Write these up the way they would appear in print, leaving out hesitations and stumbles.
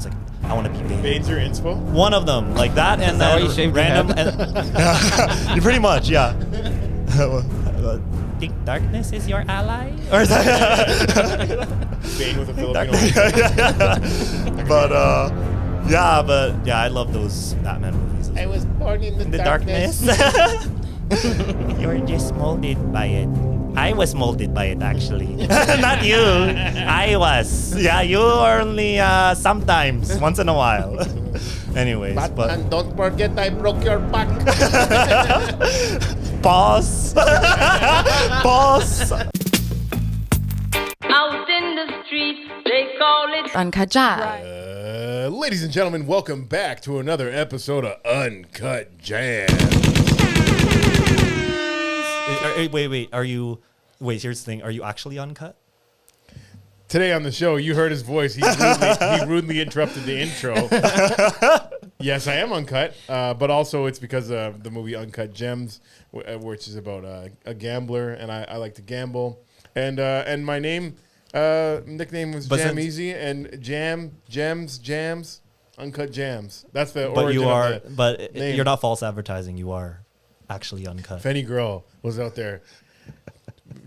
was like, I want to be Bane. Bane's your inspo? One of them, like that, and then random. And, pretty much, yeah. Think darkness is your ally? Or is that Bane with a Filipino. But I love those Batman movies. I was born in The darkness. You're just molded by it. I was molded by it, actually. Not you. I was. Yeah, you only sometimes, once in a while. Anyways, Batman, don't forget I broke your back. Pause. Pause. Out in the street, they call it Uncut Jams. Ladies and gentlemen, welcome back to another episode of Uncut Jams. Wait. Here's the thing. Are you actually uncut? Today on the show, you heard his voice. He rudely interrupted the intro. Yes, I am uncut, but also it's because of the movie Uncut Gems, which is about a gambler, and I like to gamble. And my nickname was Jameasy, and Jams, Uncut Jams. That's the origin of the name. You're not false advertising. You are actually uncut. If any girl was out there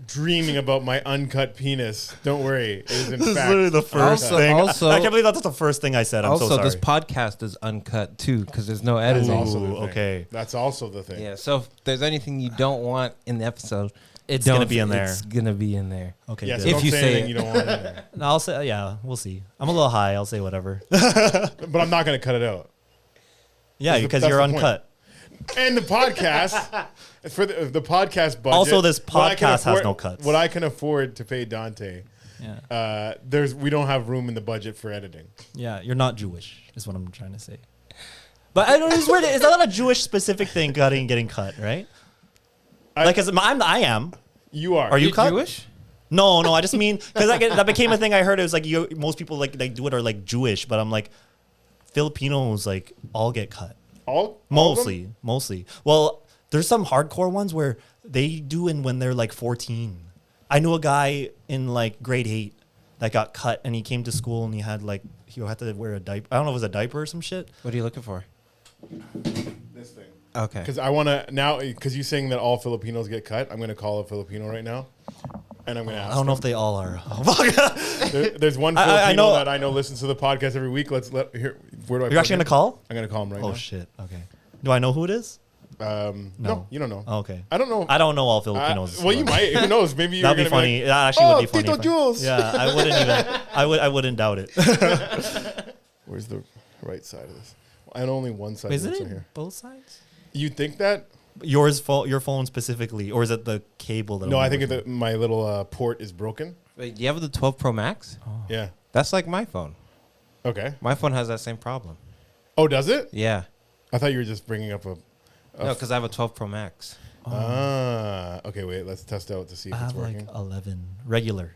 dreaming about my uncut penis, don't worry. It is in fact literally the first thing. Also, I can't believe that's the first thing I said. I'm so sorry. This podcast is uncut too because there's no editing. That's also the thing. Okay. That's also the thing. Yeah. So if there's anything you don't want in the episode, It's gonna be in there. It's gonna be in there. Okay. Yes, good. If you say anything it. you don't want in there. No, I'll say we'll see. I'm a little high. I'll say whatever. But I'm not going to cut it out. Yeah, because that's you're the point. uncut. And the podcast, for the podcast budget. Also, this what I can podcast has no cuts. What I can afford to pay Dante, Yeah. we don't have room in the budget for editing. Yeah, you're not Jewish, is what I'm trying to say. But I don't know. It's weird. It's not a Jewish specific thing. Getting cut, right? I am. You are. Are you cut? Jewish? No. I just mean because that became a thing. I heard it was like most people like do it are like Jewish, but I'm like Filipinos like all get cut. All Mostly. Well, there's some hardcore ones where they do when they're like 14. I knew a guy in like grade 8 that got cut, and he came to school and he had to wear a diaper. I don't know if it was a diaper or some shit. What are you looking for? This thing. Okay. Because I want to now. Because you're saying that all Filipinos get cut. I'm going to call a Filipino right now, and I'm going to ask. I don't know if they all are. There's one Filipino that I know listens to the podcast every week. Where do I? You're actually gonna call? I'm gonna call him right now. Oh shit. Okay. Do I know who it is? No, you don't know. Oh, okay. I don't know. I don't know all Filipinos. Well, you might. Who knows? Maybe That'd be funny. That actually would be funny. Tito Jules. Yeah, I wouldn't even. I wouldn't doubt it. Where's the right side of this? I had only one side. Is it on here. both sides? You think that? Your phone specifically, or is it the cable? No, I think my little port is broken. Wait, do you have the 12 Pro Max? Oh. Yeah. That's like my phone. Okay. My phone has that same problem. Oh, does it? Yeah. I thought you were just bringing up No, because I have a 12 Pro Max. Okay, wait. Let's test out to see if I it's have working. like 11 regular.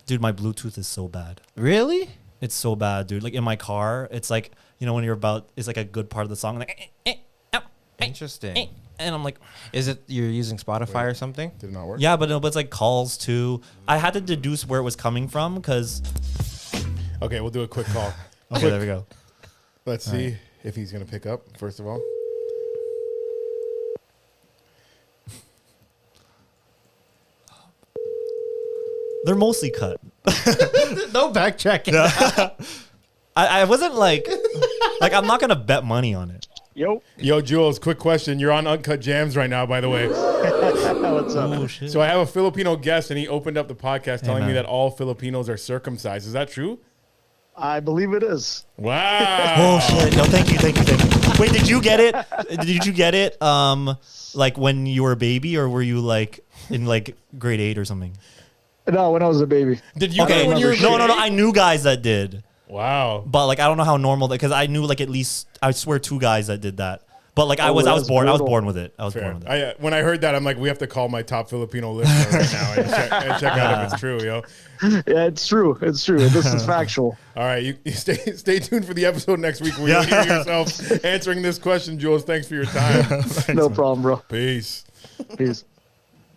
Dude, my Bluetooth is so bad. Really? It's so bad, dude. Like in my car, it's like when you're it's like a good part of the song, like Interesting. and I'm like, Is it you're using Spotify or something? Did it not work? yeah, but no, but it's like calls too. I had to deduce where it was coming from because. Okay, we'll do a quick call. Okay, there we go. Let's see if he's gonna pick up. First of all. They're mostly cut. No backtracking. I wasn't like I'm not gonna bet money on it. Yo, Jules, quick question. You're on Uncut Jams right now, by the way. What's up? Oh shit. So I have a Filipino guest, and he opened up the podcast telling me man. that all Filipinos are circumcised. Is that true? I believe it is. Wow. Oh shit! No, thank you. Wait, did you get it? Did you get it? Like when you were a baby, or were you like in like grade 8 or something? No, when I was a baby. Did you Okay, know when you were no. grade eight? I knew guys that did, Wow. but like I don't know how normal that because I knew like at least I swear 2 guys that did that. But like I was that's born brutal. with it. Fair. When I heard that, I'm like, we have to call my top Filipino listener right now and check out if it's true, yo. Yeah, it's true. It's true. This is factual. All right, you stay tuned for the episode next week where you'll hear yourself answering this question, Jules. Thanks for your time. No problem, bro. Peace. Peace.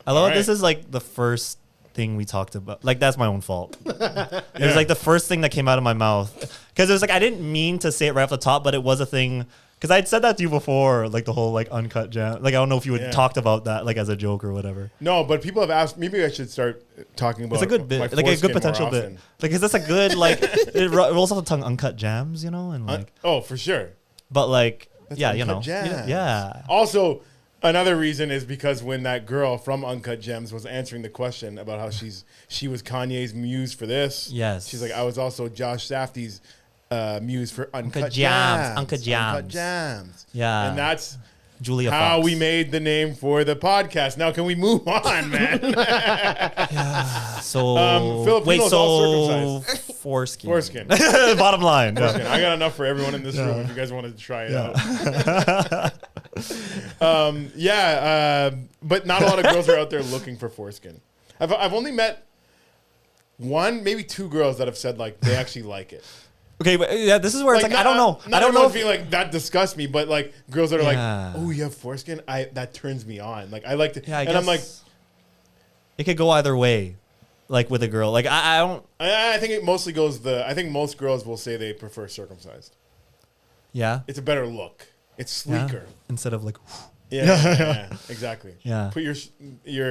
I love All it. This right. is like the first thing we talked about. Like, that's my own fault. It was like the first thing that came out of my mouth. Because it was like, I didn't mean to say it right off the top, but it was a thing. Because I had said that to you before, like the whole like Uncut Jam. Like, I don't know if you had talked about that like as a joke or whatever. No, but people have asked, maybe I should start talking about It's a good bit, like a good potential bit. Like, is this a good, like, it rolls off the tongue, Uncut Jams, you know? And like, oh, for sure. but like, That's yeah, you Uncut know. Jams. Yeah. Also, another reason is because when that girl from Uncut Gems was answering the question about how she was Kanye's muse for this. Yes. She's like, I was also Josh Safdie's muse for Uncut Jams. Jams. Uncut Jams. Uncut Jams. Yeah. And that's Julia how Fox. we made the name for the podcast. Now, can we move on, man? So, Filipinos wait, all so circumcised. foreskin. Foreskin. Bottom line. Yeah. Foreskin. I got enough for everyone in this room if you guys wanted to try it out. But not a lot of girls are out there looking for foreskin. I've only met one, maybe two girls that have said like they actually like it. Okay, but yeah, this is where it's like, I don't know. Not I don't know if feel like that disgusts me, but like girls that are Yeah. like, oh, you have foreskin? that turns me on. Like I like to, Yeah, I and guess I'm like, it could go either way, like with a girl. Like I don't. I think it mostly goes I think most girls will say they prefer circumcised. Yeah. It's a better look. It's Yeah. sleeker. Instead of like. Yeah, exactly. Yeah. Put your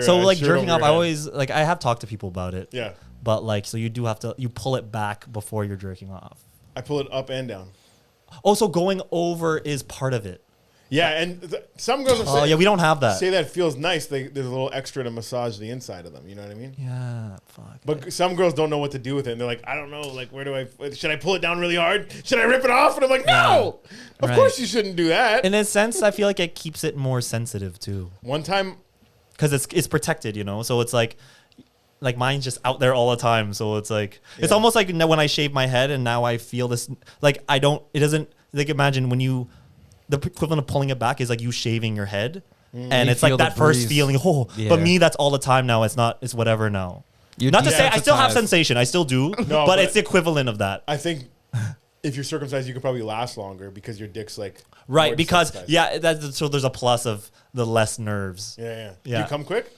So like shirt jerking over off, your I head. always like I have talked to people about it. Yeah. But like, so you do have to pull it back before you're jerking off. I pull it up and down. Also, going over is part of it. Yeah, and some girls Oh yeah, we don't have that. say that it feels nice. There's a little extra to massage the inside of them. You know what I mean? Yeah. Fuck. But some girls don't know what to do with it. And they're like, I don't know. Like, should I pull it down really hard? Should I rip it off? And I'm like, no. Of Right. course you shouldn't do that. In a sense, I feel like it keeps it more sensitive too, One time, because it's protected, you know. So it's like mine's just out there all the time. So it's like it's almost like when I shave my head and now I feel this like I don't. It doesn't like imagine when you the equivalent of pulling it back is like you shaving your head, and You it's like feel the that first breeze. feeling. Oh, Yeah. but me that's all the time now. It's not. It's whatever now. You're Not to say I still have desensitized. sensation. I still do, No, but it's the equivalent of that. I think if you're circumcised, you could probably last longer because your dick's like Right, more because desensitized. so there's a plus of the less nerves. Yeah. Yeah. You come quick?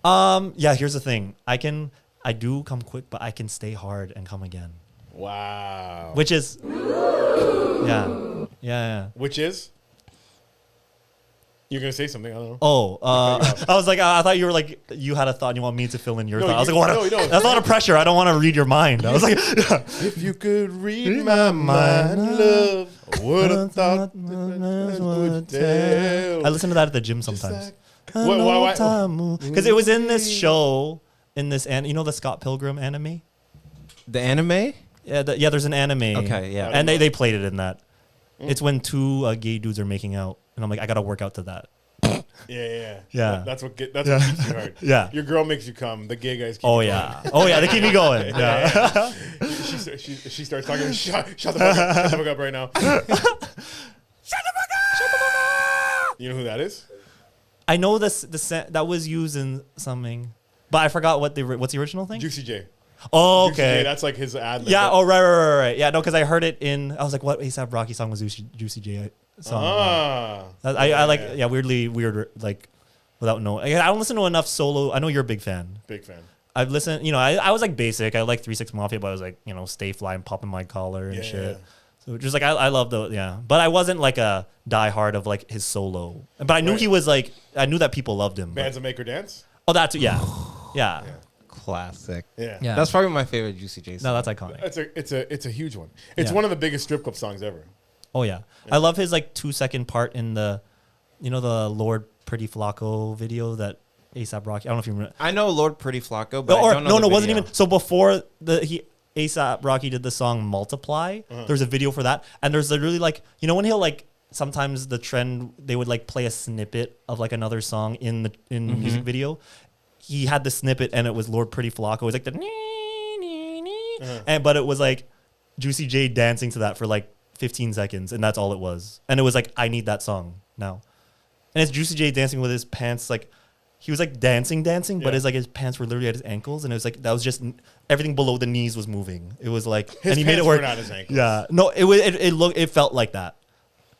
Yeah, here's the thing. I do come quick, but I can stay hard and come again. Wow. Which is yeah. Which is? You're gonna say something? I don't know. Oh, I was like, I thought you were like, you had a thought and you want me to fill in your No, thought. I was you- like, what? no, no. That's a lot of pressure. I don't want to read your mind. I was like, If you could read my mind, love, I would have thought that I would tell. I listen to that at the gym sometimes. Why? Because it was in this show, you know the Scott Pilgrim anime? The anime? Yeah, there's an anime. Okay, yeah. And they played it in that. It's when two gay dudes are making out. And I'm like, I got to work out to that. Yeah. Yeah. That's what keeps you hard. Yeah. Your girl makes you come. The gay guys keep Oh, you yeah. Oh, yeah. They keep me going. Yeah. She starts talking. Shut the fuck up. Shut the fuck up right now. Shut the fuck up. You know who that is? I know that was used in something, but I forgot what's the original thing? Juicy J. Oh, Juicy J, okay. that's like his ad. Yeah. Oh, right. Yeah. No, because I heard it in. I was like, what ASAP Rocky song was Juicy J song? I like. Yeah. Weirdly weird. Like without knowing. I don't listen to enough solo. I know you're a big fan. Big fan. I've listened. You know, I was like basic. I like 3-6 Mafia, but I was like, you know, Stay Fly and Popping My Collar and shit. Yeah. So just like I love but I wasn't like a diehard of like his solo. But I knew Right. he was like I knew that people loved him. but- Bands that make her dance. Oh, that's yeah. Classic. Yeah. Yeah. That's probably my favorite Juicy J song. No, that's iconic. It's a huge one. It's Yeah. one of the biggest strip club songs ever. Oh yeah. I love his like 2-second part in the Lord Pretty Flacco video that ASAP Rocky. I don't know if you remember. I know Lord Pretty Flacco, but I don't know no, the wasn't video. even. So before ASAP Rocky did the song Multiply, there's a video for that, and there's literally like when he'll like sometimes the trend they would like play a snippet of like another song in the music video. He had the snippet and it was Lord Pretty Flacco. It was like the but it was like Juicy J dancing to that for like 15 seconds, and that's all it was. And it was like, I need that song now. And it's Juicy J dancing with his pants like. He was like dancing, but his pants were literally at his ankles, and it was like that was just everything below the knees was moving. It was like, His and he made it pants work. were not his ankles. Yeah, no, it felt like that,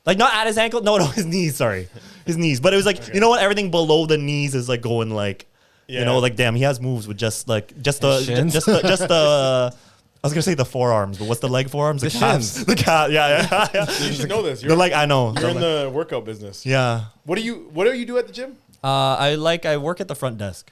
like not at his ankle, no, his knees. Sorry, his knees. But it was like you know what? Everything below the knees is like going like You know, like damn, he has moves with just the I was gonna say the forearms, but what's the leg forearms? The calves. shins. The calf. Yeah. You should know this. The leg. I know. You're in the workout business. Yeah. What do you do at the gym? I work at the front desk.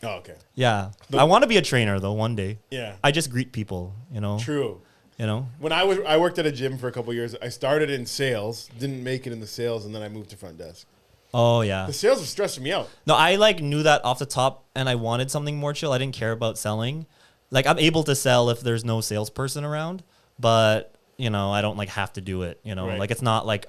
Oh, okay. Yeah. I want to be a trainer though one day. Yeah. I just greet people. You know. True. You know. When I worked at a gym for a couple of years. I started in sales, didn't make it in the sales, and then I moved to front desk. Oh yeah. The sales was stressing me out. No, I knew that off the top, and I wanted something more chill. I didn't care about selling. Like I'm able to sell if there's no salesperson around, but you know I don't have to do it. You know, Right. like it's not like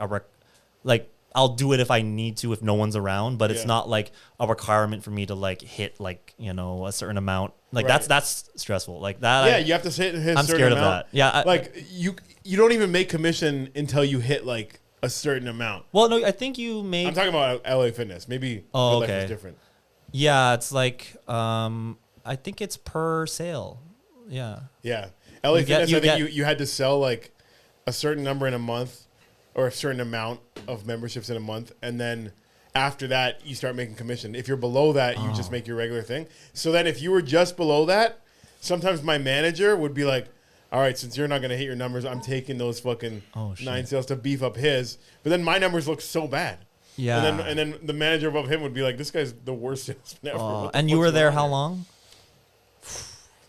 I'll do it if I need to if no one's around, but it's not like a requirement for me to hit a certain amount. Like Right. that's stressful. Like that. Yeah, you have to hit. I'm scared of that. Yeah, you don't even make commission until you hit like a certain amount. Well, no, I think you make. I'm talking about LA Fitness. Maybe Oh, Good Life okay. is different. Yeah, it's like I think it's per sale. Yeah. Yeah, LA You get- Fitness. you I think get- you had to sell like a certain number in a month, or a certain amount of memberships in a month, and then after that you start making commission. If you're below that, you just make your regular thing. So then, if you were just below that, sometimes my manager would be like, "All right, since you're not going to hit your numbers, I'm taking those fucking 9 sales to beef up his." But then my numbers look so bad. Yeah. And then the manager above him would be like, "This guy's the worst salesman ever." What the And you fuck's were there going how on here? long?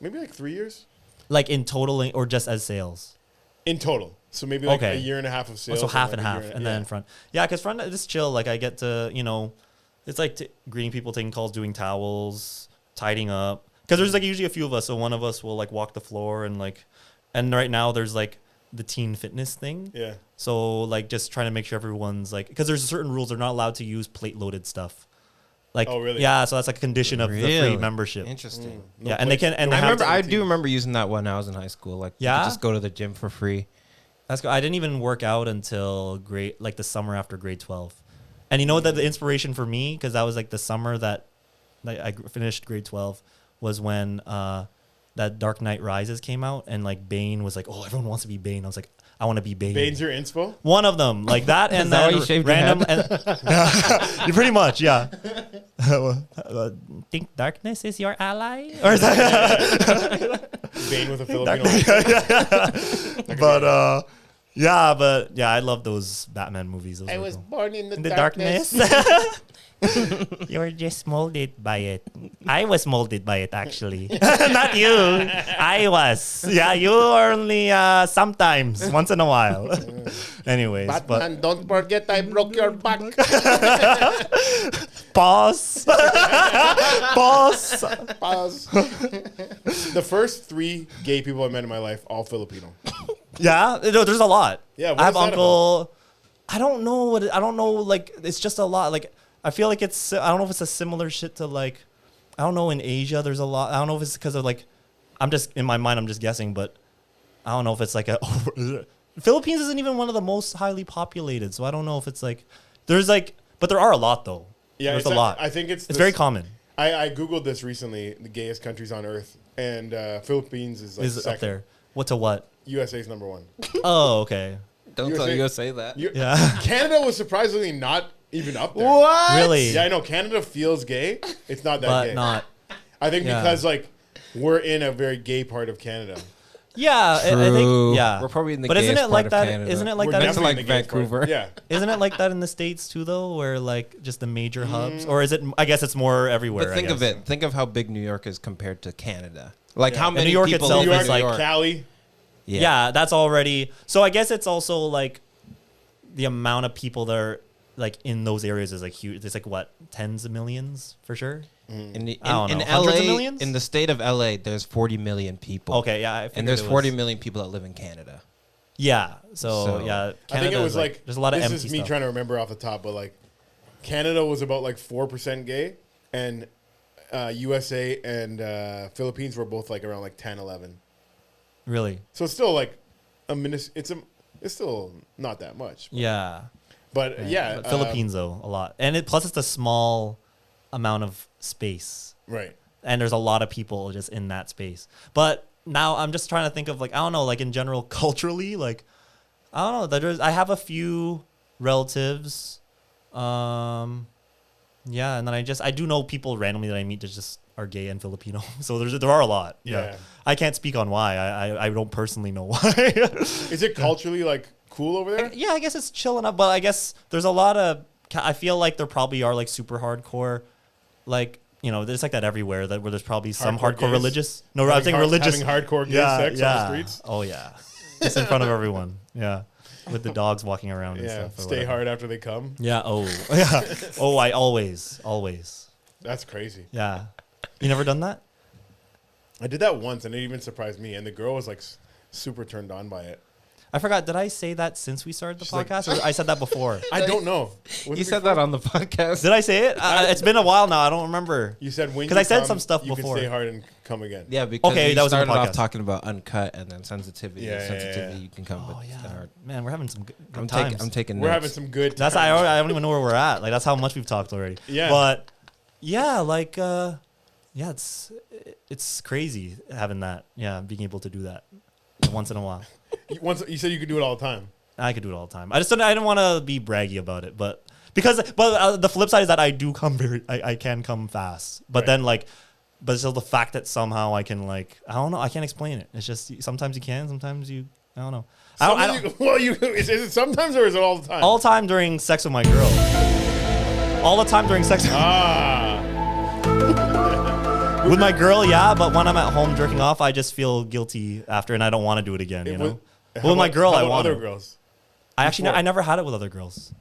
Maybe like 3 years Like in total, or just as sales? in total. So maybe like Okay. a year and a half of Oh, sales. so half and like a half, year and then front. Yeah, because front is chill. Like I get to, it's like greeting people, taking calls, doing towels, tidying up. Because there's usually a few of us, so one of us will walk the floor and and right now there's the teen fitness thing. Yeah. So just trying to make sure everyone's because there's certain rules, they're not allowed to use plate loaded stuff. Oh, really? Yeah, so that's a condition of the free Really? membership. Interesting. No Yeah, and they place- can and no they have I to- do remember using that when I was in high school. Like, you Yeah? could just go to the gym for free. That's good. I didn't even work out until the summer after grade 12. And you know that the inspiration for me, because that was the summer that I finished grade 12, was when that Dark Knight Rises came out, and Bane was oh, everyone wants to be Bane. I was I want to be Bane. Bane's your inspo? One of them, that, and Is that then why you shaved your random. And, pretty much, yeah. Think darkness is your ally, or is that? Bane with a Filipino. But I love those Batman movies. Those I were was cool. born in the In the darkness. You were just molded by it. I was molded by it, actually. Not you. I was. Yeah, you were only sometimes, once in a while. Anyways, Batman, don't forget I broke your back. pause. Pause. Pause. The first 3 gay people I met in my life, all Filipino. Yeah, no, there's a lot. Yeah, what I have is that uncle. I don't know. It's just a lot. I feel it's. I don't know if it's a similar shit to I don't know. In Asia, there's a lot. I don't know if it's because of I'm just in my mind. I'm just guessing, but I don't know if it's Philippines isn't even one of the most highly populated, so I don't know if it's there's but there are a lot though. Yeah, there's a lot. I think it's very common. I googled this recently, the gayest countries on earth, and Philippines is Is second. up there? What to what? USA's number 1. Oh, okay. Don't USA tell USA that. Yeah. Canada was surprisingly not even up there. What? Really? Yeah, I know. Canada feels gay. It's not that But gay. not. I think Yeah. because we're in a very gay part of Canada. Yeah, I True. think. Yeah, We're probably in the But isn't gayest it like part of that? Canada. Isn't it like We're that? That's definitely like in the gayest part. Vancouver. Yeah. Isn't it like that in the States too, though, where just the major hubs, or is it? I guess it's more everywhere. But think I of guess. it. Think of how big New York is compared to Canada. Like Yeah. how And many New York people itself New live York, in New is York? Cali. Yeah. That's already. So I guess it's also the amount of people that are in those areas is huge. It's what, tens of millions for sure. In I don't in know. Hundreds of LA, millions? in the state of LA, there's 40 million people. Okay, yeah, I And figured there's it was- 40 million people that live in Canada. Yeah, so So- Canada I think it was is, there's a lot of this empty is me stuff. trying to remember off the top, but Canada was about 4% gay, and USA and Philippines were both around 10, 11. Really? So it's still it's still not that much. Yeah. But yeah, But Philippines though a lot, and plus it's a small amount of space, right. and there's a lot of people just in that space. But now I'm just trying to think of I don't know, in general culturally, I don't know. I have a few relatives, Yeah, and then I do know people randomly that I meet that just are gay and Filipino. So there are a lot. Yeah. I can't speak on why. I don't personally know why. Is it culturally like cool over there? Yeah, I guess it's chill enough, but I guess there's a lot of. I feel like there probably are like super hardcore, like there's like that everywhere where there's probably some Hardcore hardcore gays? religious. No, I'm saying religious. Having hardcore gay sex on the streets. Oh yeah, just in front of everyone. Yeah, with the dogs walking around. And Yeah, stuff or stay whatever. hard after they come. Yeah. Oh yeah. Oh, I always. That's crazy. Yeah. You never done that? I did that once, and it even surprised me. And the girl was like super turned on by it. I forgot. Did I say that since we started the She's like- podcast? Or I said that before. I don't know. Was You it said before? that on the podcast. Did I say it? It's been a while now. I don't remember. You said when 'Cause you I said come, some stuff you before. can stay hard and come again. Yeah, because Okay, we that was in the started off podcast. talking about uncut and then sensitivity. Yeah, sensitivity, yeah. you can come. Oh with yeah. hard. Man, we're having some good I'm times. taking. We're notes. having some good. That's times. I don't even know where we're at. Like that's how much we've talked already. Yeah. But yeah, like yeah, it's crazy having that. Yeah, being able to do that once in a while. You said you could do it all the time. I could do it all the time. I didn't want to be braggy about it, but the flip side is that I do come I can come fast, but Right. then but still the fact that somehow I can I don't know, I can't explain it. It's just sometimes you can, sometimes you, I don't know. I don't Is it sometimes or is it all the time? all the time during sex with my girl. All the time during sex with my girl, yeah, but when I'm at home jerking off, I just feel guilty after and I don't want to do it again, you know? But with my girl, I want other to. girls. I actually Before. I never had it with other girls.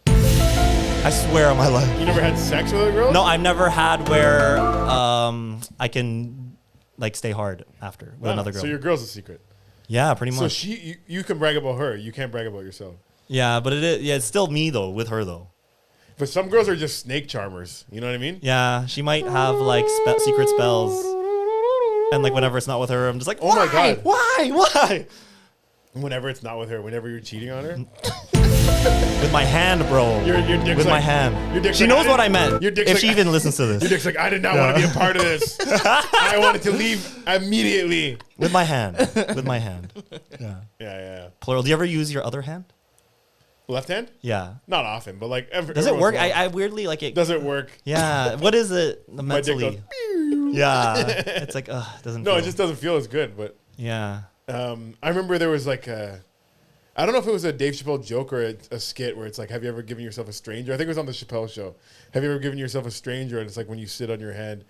I swear on my life. You never had sex with other girls? No, I've never had where I can stay hard after with another girl. So your girl's a secret. Yeah, pretty So much. you can brag about her. You can't brag about yourself. Yeah, but it's still me though, with her though. But some girls are just snake charmers. You know what I mean? Yeah, she might have secret spells, and whenever it's not with her, I'm just like, Oh my God. why? Whenever it's not with her, whenever you're cheating on her, With my hand, bro. your dick's with my like- hand. your dick's She like, knows I what I didn't- meant. your dick's If like, she even listens to your this, dick's like, I did not want to be a part of this. I wanted to leave immediately. with my hand, with my hand. Yeah. Yeah. Plural. Do you ever use your other hand? Left hand? Yeah. Not often, but Does it work? I weirdly like it. Does it work? Yeah. What is it? The My dick mentally. Yeah. It's like, doesn't. No, feel. it just doesn't feel as good. But Yeah. I remember there was I don't know if it was a Dave Chappelle joke or a skit where it's like, have you ever given yourself a stranger? I think it was on the Chappelle show. Have you ever given yourself a stranger? And it's like when you sit on your hand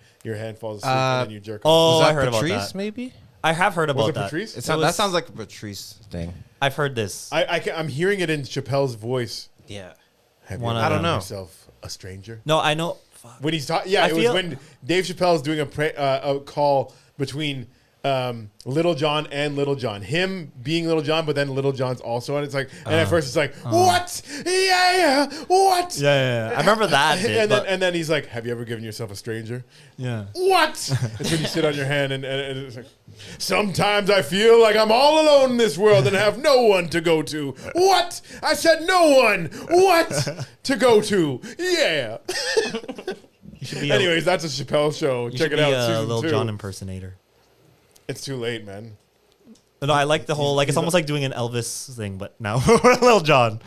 falls asleep and then you jerk off. Oh, Was that I heard Patrice, about that. maybe? I have heard about Was it that. Patrice? That sounds like a Patrice thing. I've heard this. I'm hearing it in Chappelle's voice. Yeah. Have Wanna- you I ever don't given know. yourself a stranger? No, I know. Fuck. When he's talking, yeah, I it was feel- when Dave Chappelle's doing a call between Little John and Little John. Him being Little John, but then Little John's also on. It's like, and at first it's like, what? Yeah, what? Yeah. I remember that. Bit, and then he's like, have you ever given yourself a stranger? yeah. What? It's when you sit on your hand and it's like, sometimes I feel like I'm all alone in this world and have no one to go to. What? I said no one. What? To go to. Yeah. You should be. Anyways, that's a Chappelle show. you Check should it out. be a Season Lil 2. Jon impersonator. It's too late, man. No, I like the whole it's almost like doing an Elvis thing, but now Lil Jon.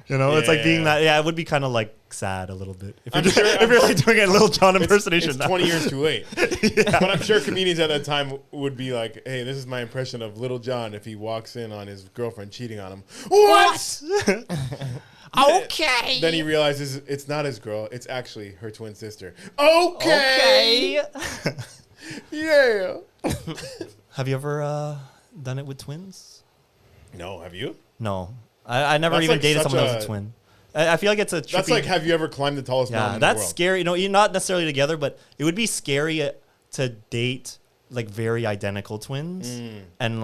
You know, it's like being Yeah. that. Yeah, it would be kind of sad a little bit if I'm you're, sure- if you're doing a Lil Jon impersonation. It's now. 20 years too late. But I'm sure comedians at that time would be like, hey, this is my impression of Little John if he walks in on his girlfriend cheating on him. What? Okay. Then he realizes it's not his girl. It's actually her twin sister. Okay. Yeah. Have you ever done it with twins? No, have you? No, I never That's even like dated such someone that was a- a twin. I feel like it's a trippy. That's like, have you ever climbed the tallest mountain Yeah, in the that's world? scary. You know, you're not necessarily together, but it would be scary to date very identical twins. And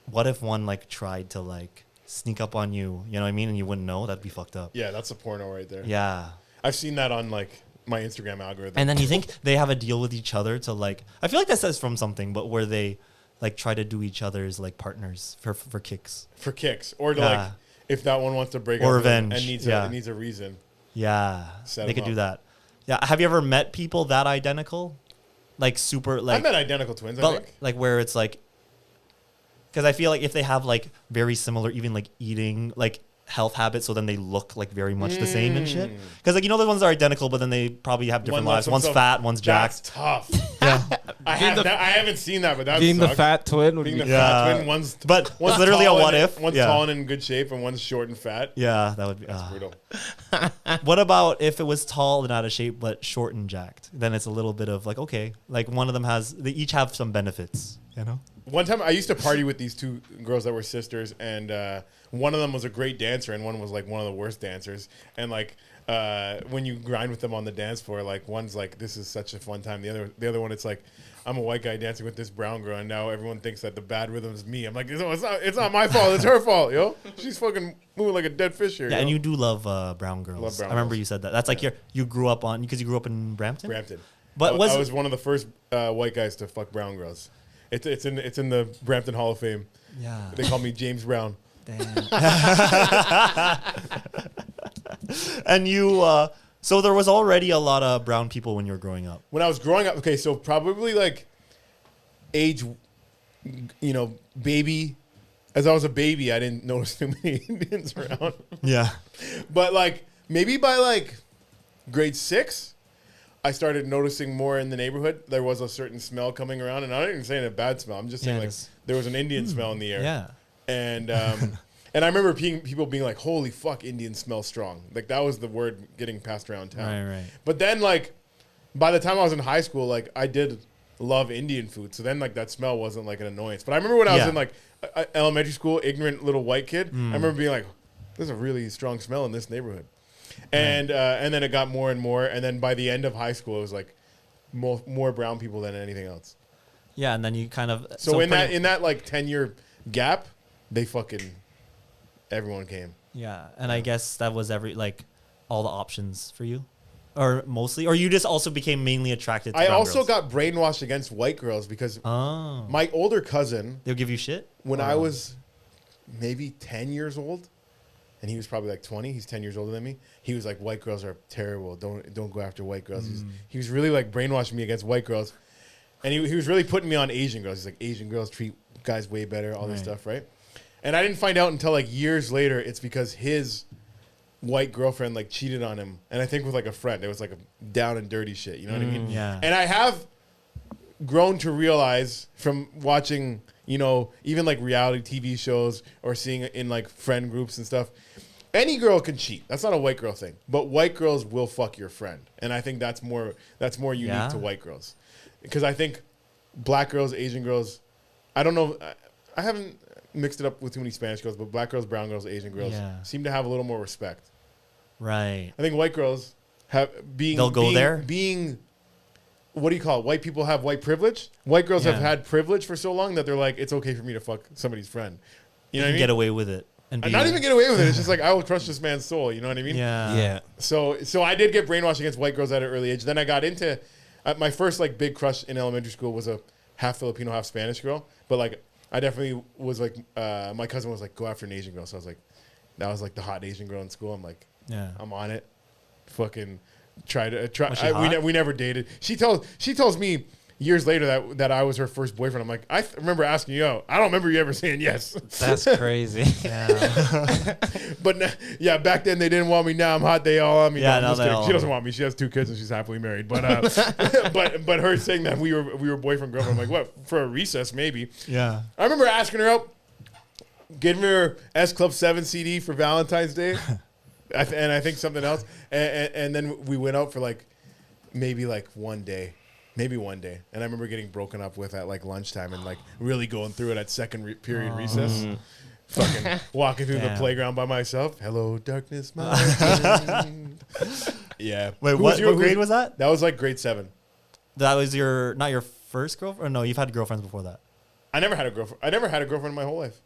what if one tried to sneak up on you? You know what I mean? And you wouldn't know. That'd be fucked up. Yeah, that's a porno right there. Yeah. I've seen that on my Instagram algorithm. And then you think they have a deal with each other to I feel like that says from something, but where they try to do each other's partners for kicks. for kicks, or to Yeah. if that one wants to break Or up with him revenge, and needs yeah. it needs a reason. Yeah, Set they 'em could do up. that. Yeah, have you ever met people that identical, super I met identical twins. I but think. where it's because I feel like if they have very similar, even eating health habits, so then they look like very much the same and shit. Because like the ones that are identical, but then they probably have different lives. One's fat, one's That's jacked. tough. Yeah, I haven't seen that, but that's Being the fat twin would Being be the Yeah. fat twin. One's literally a tall what and- if. One's Yeah. tall and in good shape, and one's short and fat. Yeah, that would be. Brutal. What about if it was tall and out of shape, but short and jacked? Then it's a little bit of like, okay, like one of them they each have some benefits, One time I used to party with these two girls that were sisters, and one of them was a great dancer, and one was like one of the worst dancers. And like when you grind with them on the dance floor, like one's like, "This is such a fun time." The other one, it's like, "I'm a white guy dancing with this brown girl, and now everyone thinks that the bad rhythm is me." I'm like, "It's not my fault. It's her fault, yo. She's fucking moving like a dead fish here." Yeah, yo. and you do love brown girls. Love brown I remember girls. you said that. That's like you grew up on because you grew up in Brampton. Brampton. But I was one of the first white guys to fuck brown girls. It's in the Brampton Hall of Fame. Yeah. They call me James Brown. Damn. And so there was already a lot of brown people when you were growing up. When I was growing up, okay, so probably like age, baby. As I was a baby, I didn't notice too many Indians around. Yeah. But like maybe by like grade 6, I started noticing more in the neighborhood. There was a certain smell coming around, and I'm not even saying a bad smell. I'm just saying like there was an Indian smell in the air. Yeah. And and I remember people being like, "Holy fuck, Indians smell strong." Like that was the word getting passed around town. Right. But then like by the time I was in high school, like I did love Indian food. So then like that smell wasn't like an annoyance. But I remember when I was in like elementary school, ignorant little white kid, I remember being like, "There's a really strong smell in this neighborhood." And then it got more and more, and then by the end of high school, it was like more brown people than anything else. Yeah, and then you kind of So in that like 10-year gap, everyone came. Yeah, and I guess that was all the options for you, or mostly, or you just also became mainly attracted to I brown also girls? got brainwashed against white girls because my older cousin, They'll give you shit when I was maybe 10 years old, and he was probably like 20. He's 10 years older than me. He was like, "White girls are terrible. Don't go after white girls." He was really like brainwashing me against white girls, and he was really putting me on Asian girls. He's like, "Asian girls treat guys way better," all this stuff, right? And I didn't find out until like years later. It's because his white girlfriend like cheated on him, and I think with like a friend. It was like a down and dirty shit. You know what I mean? Yeah. And I have grown to realize from watching, even like reality TV shows or seeing it in like friend groups and stuff, any girl can cheat. That's not a white girl thing. But white girls will fuck your friend. And I think that's more unique to white girls. Because I think black girls, Asian girls, I don't know, I haven't mixed it up with too many Spanish girls, but black girls, brown girls, Asian girls seem to have a little more respect. Right. I think white girls They'll go there? Being, what do you call it? White people have white privilege. White girls have had privilege for so long that they're like, it's okay for me to fuck somebody's friend. You know what I mean? Get away with it. And Not even get away with it. It's just like, I will crush this man's soul. You know what I mean? Yeah. So I did get brainwashed against white girls at an early age. Then I got into my first like big crush in elementary school was a half Filipino, half Spanish girl. But like I definitely was like my cousin was like, go after an Asian girl. So I was like, that was like the hot Asian girl in school. I'm like, I'm on it. Fucking try. Was she hot? We never dated. She tells me years later that I was her first boyfriend. I'm like, I remember asking you out. I don't remember you ever saying yes. That's crazy. But back then they didn't want me. Now I'm hot. They all want me. Yeah, No, I'm just now they kidding. all She doesn't want want me. She has 2 kids and she's happily married. But but her saying that we were boyfriend girlfriend. I'm like, what, for a recess maybe? Yeah. I remember asking her out, giving her S Club 7 CD for Valentine's Day, and I think something else, and then we went out for like maybe like one day. And I remember getting broken up with at like lunchtime and like really going through it at second period recess. Fucking walking through the playground by myself. Hello, darkness, my friend. Yeah. Wait, what grade was that? That was like grade 7. That was not your first girlfriend? Or no, you've had girlfriends before that. I never had a girlfriend. I never had a girlfriend in my whole life.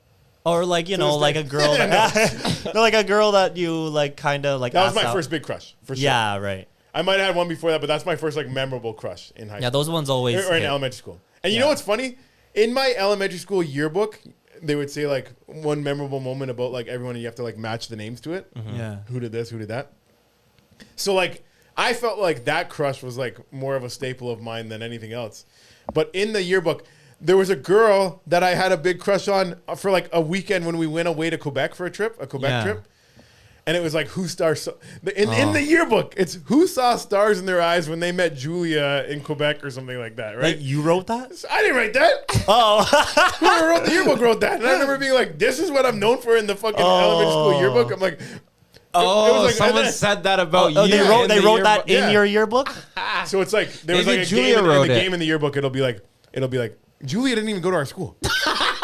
Or like, this like day. a girl that, like a girl that you like kind of like That was asked my out. first big crush, for sure. Yeah, right. I might have had one before that, but that's my first like memorable crush in high school. Yeah, those ones always Or in hit. elementary school. And you know what's funny? In my elementary school yearbook, they would say like one memorable moment about like everyone, and you have to like match the names to it. Yeah. Who did this? Who did that? So like I felt like that crush was like more of a staple of mine than anything else. But in the yearbook, there was a girl that I had a big crush on for like a weekend when we went away to Quebec for a Quebec trip. And it was like, who stars in the yearbook? It's who saw stars in their eyes when they met Julia in Quebec or something like that, right? Like you wrote that? I didn't write that. Oh, Whoever wrote the yearbook wrote that. And I remember being like, this is what I'm known for in the fucking elementary school yearbook. I'm like, Oh, it was like- someone and then- said that about oh, you. they in the wrote that yearbook. in Yeah. your yearbook? so it's like there was Maybe like a Julia game wrote in the it. game in the yearbook. It'll be like Julia didn't even go to our school.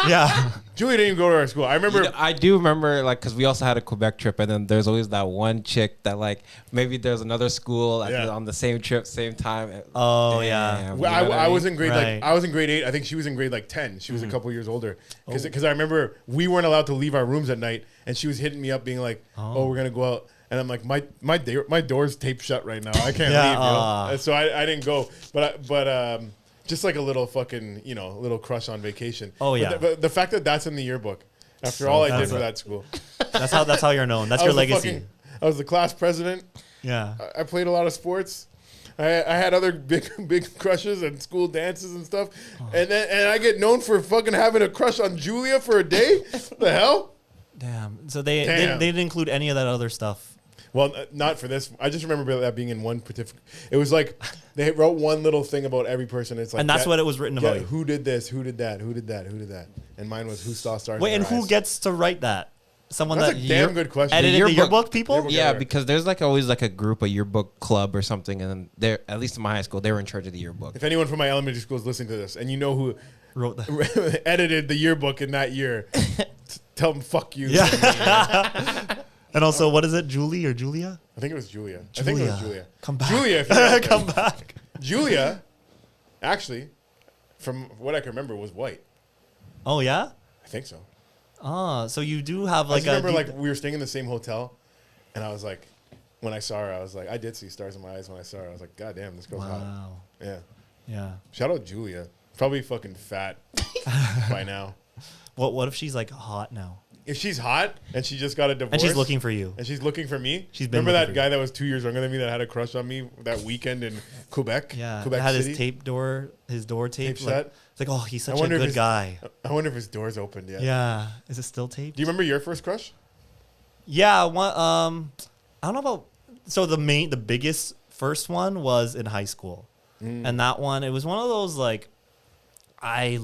Yeah. Julia didn't even go to our school. I remember. You know, I do remember, like, because we also had a Quebec trip, and then there's always that one chick that, like, maybe there's another school on the same trip, same time. Oh, yeah. Damn, you Well, know what I mean? was in grade Right. I was in grade 8. I think she was in grade like 10. She was a couple years older because I remember we weren't allowed to leave our rooms at night, and she was hitting me up, being like, "Oh, we're gonna go out," and I'm like, "My door's taped shut right now. I can't Yeah, leave." You know? And so I didn't go, but just like a little fucking little crush on vacation. Oh, yeah. But the fact that that's in the yearbook after all I did that's for a- that school, That's how you're known. That's I your was the legacy. I was the class president. Yeah. I played a lot of sports. I had other big crushes and school dances and stuff, and I get known for fucking having a crush on Julia for a day. The hell? Damn. So they Damn. didn't include any of that other stuff. Well, not for this. I just remember that being in one particular. It was like they wrote one little thing about every person. It's like, And that's what it was written about you. Who did this? Who did that? Who did that? Who did that? And mine was who saw stars. Wait, in and their who eyes. gess to write that? Someone That's that a damn good question. edited the yearbook- yearbook people? yearbook- Yeah, Together. because there's like always like a group, a yearbook club or something, and then they're, at least in my high school, they were in charge of the yearbook. If anyone from my elementary school is listening to this, and you know who Wrote that. edited the yearbook in that year, tell them fuck you. Yeah. And also, what is it, Julie or Julia? I think it was Julia. I think it was Julia. Julia. Come back. Julia, if you're out there. Come back. Julia, actually, from what I can remember, was white. Oh yeah. I think so. Ah, so you do have I like just a remember, like, we were staying in the same hotel, and I was like, when I saw her, I was like, I did see stars in my eyes when I saw her. I was like, God damn, this girl's hot. wow. Yeah. Yeah. Shout out Julia. Probably fucking fat by now. What if she's like hot now If she's hot and she just got a divorce and she's looking for you? and she's looking for me, She's been remember looking that for guy you. that was 2 years younger than me that had a crush on me that weekend in Quebec? Yeah. Quebec had City? his door taped. Tape Like, shut? it's like, oh, he's I such a wonder if good his- guy. I wonder if his door's opened yet. Yeah. Is it still taped? Do you remember your first crush? Yeah. One. I don't know about. So the biggest first one was in high school, and that one, it was one of those like, I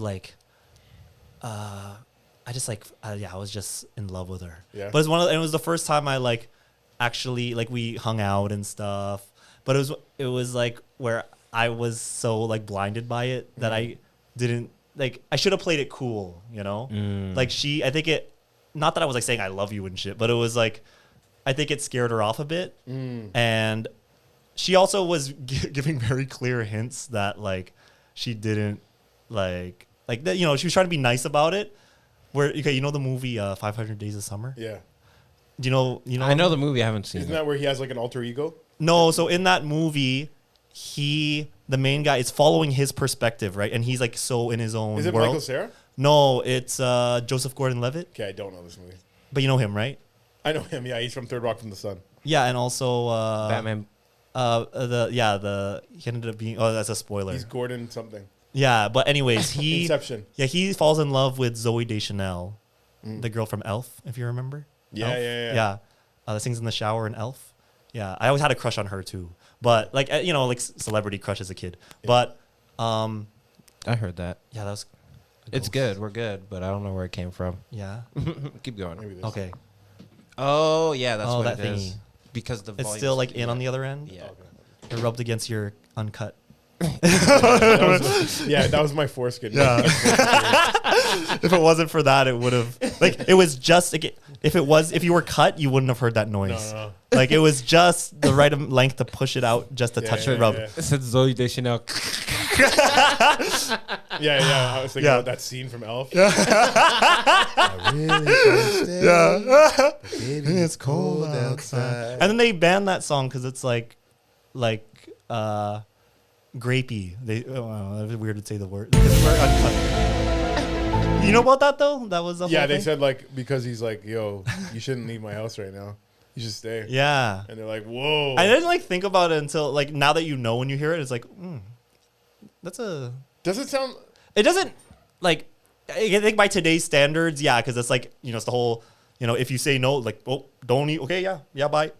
was just in love with her. Yeah. But it was the first time I like actually like we hung out and stuff. But it was like where I was so like blinded by it that I didn't like. I should have played it cool, you know. Like I think it. Not that I was like saying I love you and shit, but it was like I think it scared her off a bit, and she also was giving very clear hints that like she didn't like that. You know, she was trying to be nice about it. Where okay, you know the movie 500 Days of Summer? Yeah. Do you know? You know? I know the movie, I haven't seen Isn't it. that where he has like an alter ego? No, so in that movie, the main guy is following his perspective, right? And he's like so in his own Is it world. Michael Cera? No, it's Joseph Gordon-Levitt, Okay, I don't know this movie. but you know him, right? I know him. Yeah, he's from Third Rock from the Sun. Yeah, and also Batman. he ended up being that's a spoiler. He's Gordon something. Yeah, but anyways, he Inception. Yeah, he falls in love with Zoe Deschanel, the girl from Elf, if you remember. Yeah, Elf? yeah. Yeah, that sings in the shower in Elf. Yeah, I always had a crush on her too, but like you know, like celebrity crush as a kid. But I heard that. yeah, that was. It's good. We're good, but I don't know where it came from. Yeah. Keep going. Maybe this. Okay. Oh, yeah, that's Oh, what that it is. thingy. Because the It's volume's- still like in on the other end. Yeah. It rubbed against your uncut. That was my foreskin. Yeah. If it wasn't for that, it would have like it was just like, if you were cut, you wouldn't have heard that noise. No. Like it was just the right length to push it out, just to touch it, rub. Yeah. It said Zoe Deschanel. Yeah. I was thinking Yeah. about that scene from Elf. It's cold outside. And then they banned that song because it's like grapey. It's weird to say the word. Because we're uncut. You know about that though? That was the Yeah, whole they thing? said like because he's like, yo, you shouldn't leave my house right now. You should stay. Yeah. And they're like, whoa. I didn't like think about it until like now that you know when you hear it, it's like, that's a. Does it sound? It doesn't like. I think by today's standards, yeah, because it's like it's the whole You know, if you say no, like, oh, don't eat. Okay, yeah, bye.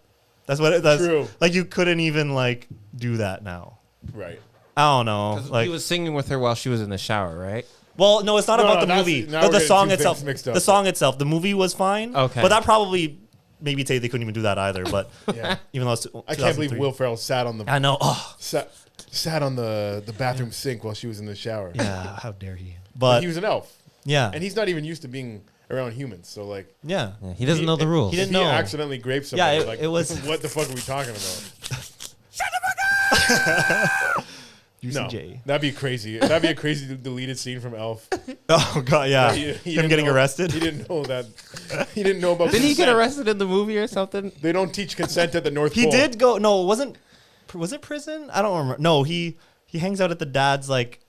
That's what. That's True. Like you couldn't even like do that now. Right. I don't know. Like he was singing with her while she was in the shower, right? well, no, it's not No, about the that's- movie. now The we're getting song two itself. things mixed up. The song itself. The movie was fine. Okay. But that probably maybe they couldn't even do that either. But Yeah. even though it's I can't believe 2003. Will Ferrell sat on the I know. Oh, sat on the bathroom sink while she was in the shower. yeah. How dare he? But But he was an elf, yeah, and he's not even used to being around humans. So like, yeah. Yeah, he doesn't know the rules. he if didn't he know. accidentally raped Yeah, somebody, it- like, it was- what the fuck are we talking about? UCJ. That'd be crazy. That'd be a crazy deleted scene from Elf. Oh god, yeah. He Him didn't getting know- arrested. He didn't know that. He didn't know about. Did he get consent. arrested in the movie or something? They don't teach consent at the North He Pole. did go. No, it wasn't. Was it prison? I don't remember. No, he hangs out at the dad's like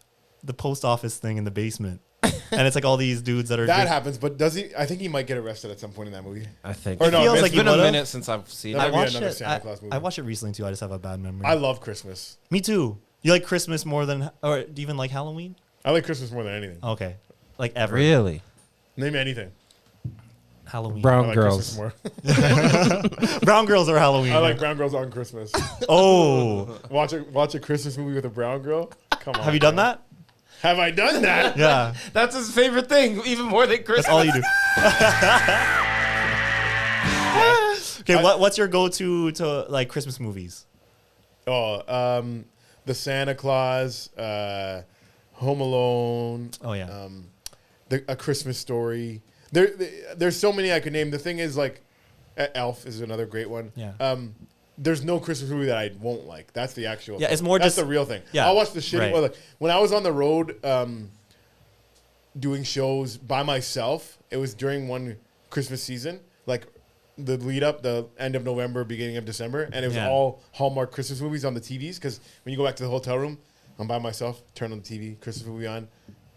the post office thing in the basement, and it's like all these dudes that are. That just- happens, but does he? I think he might get arrested at some point in that movie. I think. Or no, feels it's like It's been he a would've. minute since I've seen That I it. might be watched another it. Santa Claus movie. I watched it recently too. I just have a bad memory. I love Christmas. Me too. You like Christmas more than, or do you even like Halloween? I like Christmas more than anything. Okay, like ever. Really? Name anything. Halloween. I Brown like girls. Christmas more. Brown girls are Halloween. I like brown girls on Christmas. Oh, Watch a Christmas movie with a brown girl. Come on. have you done that? Have I done that? Yeah, That's his favorite thing, even more than Christmas. that's all you do. Okay, what's your go-to to like Christmas movies? Oh, the Santa Claus, Home Alone. Oh yeah. A Christmas Story. There's so many I could name. The thing is, like, Elf is another great one. Yeah. There's no Christmas movie that I won't like. That's the actual. Yeah, thing. it's more That's just- the real thing. yeah, I'll watch the shitty. right. Well, like, when I was on the road, doing shows by myself, it was during one Christmas season, like the lead up, the end of November, beginning of December, and it was Yeah. all Hallmark Christmas movies on the TVs. Because when you go back to the hotel room, I'm by myself, turn on the TV, Christmas movie on.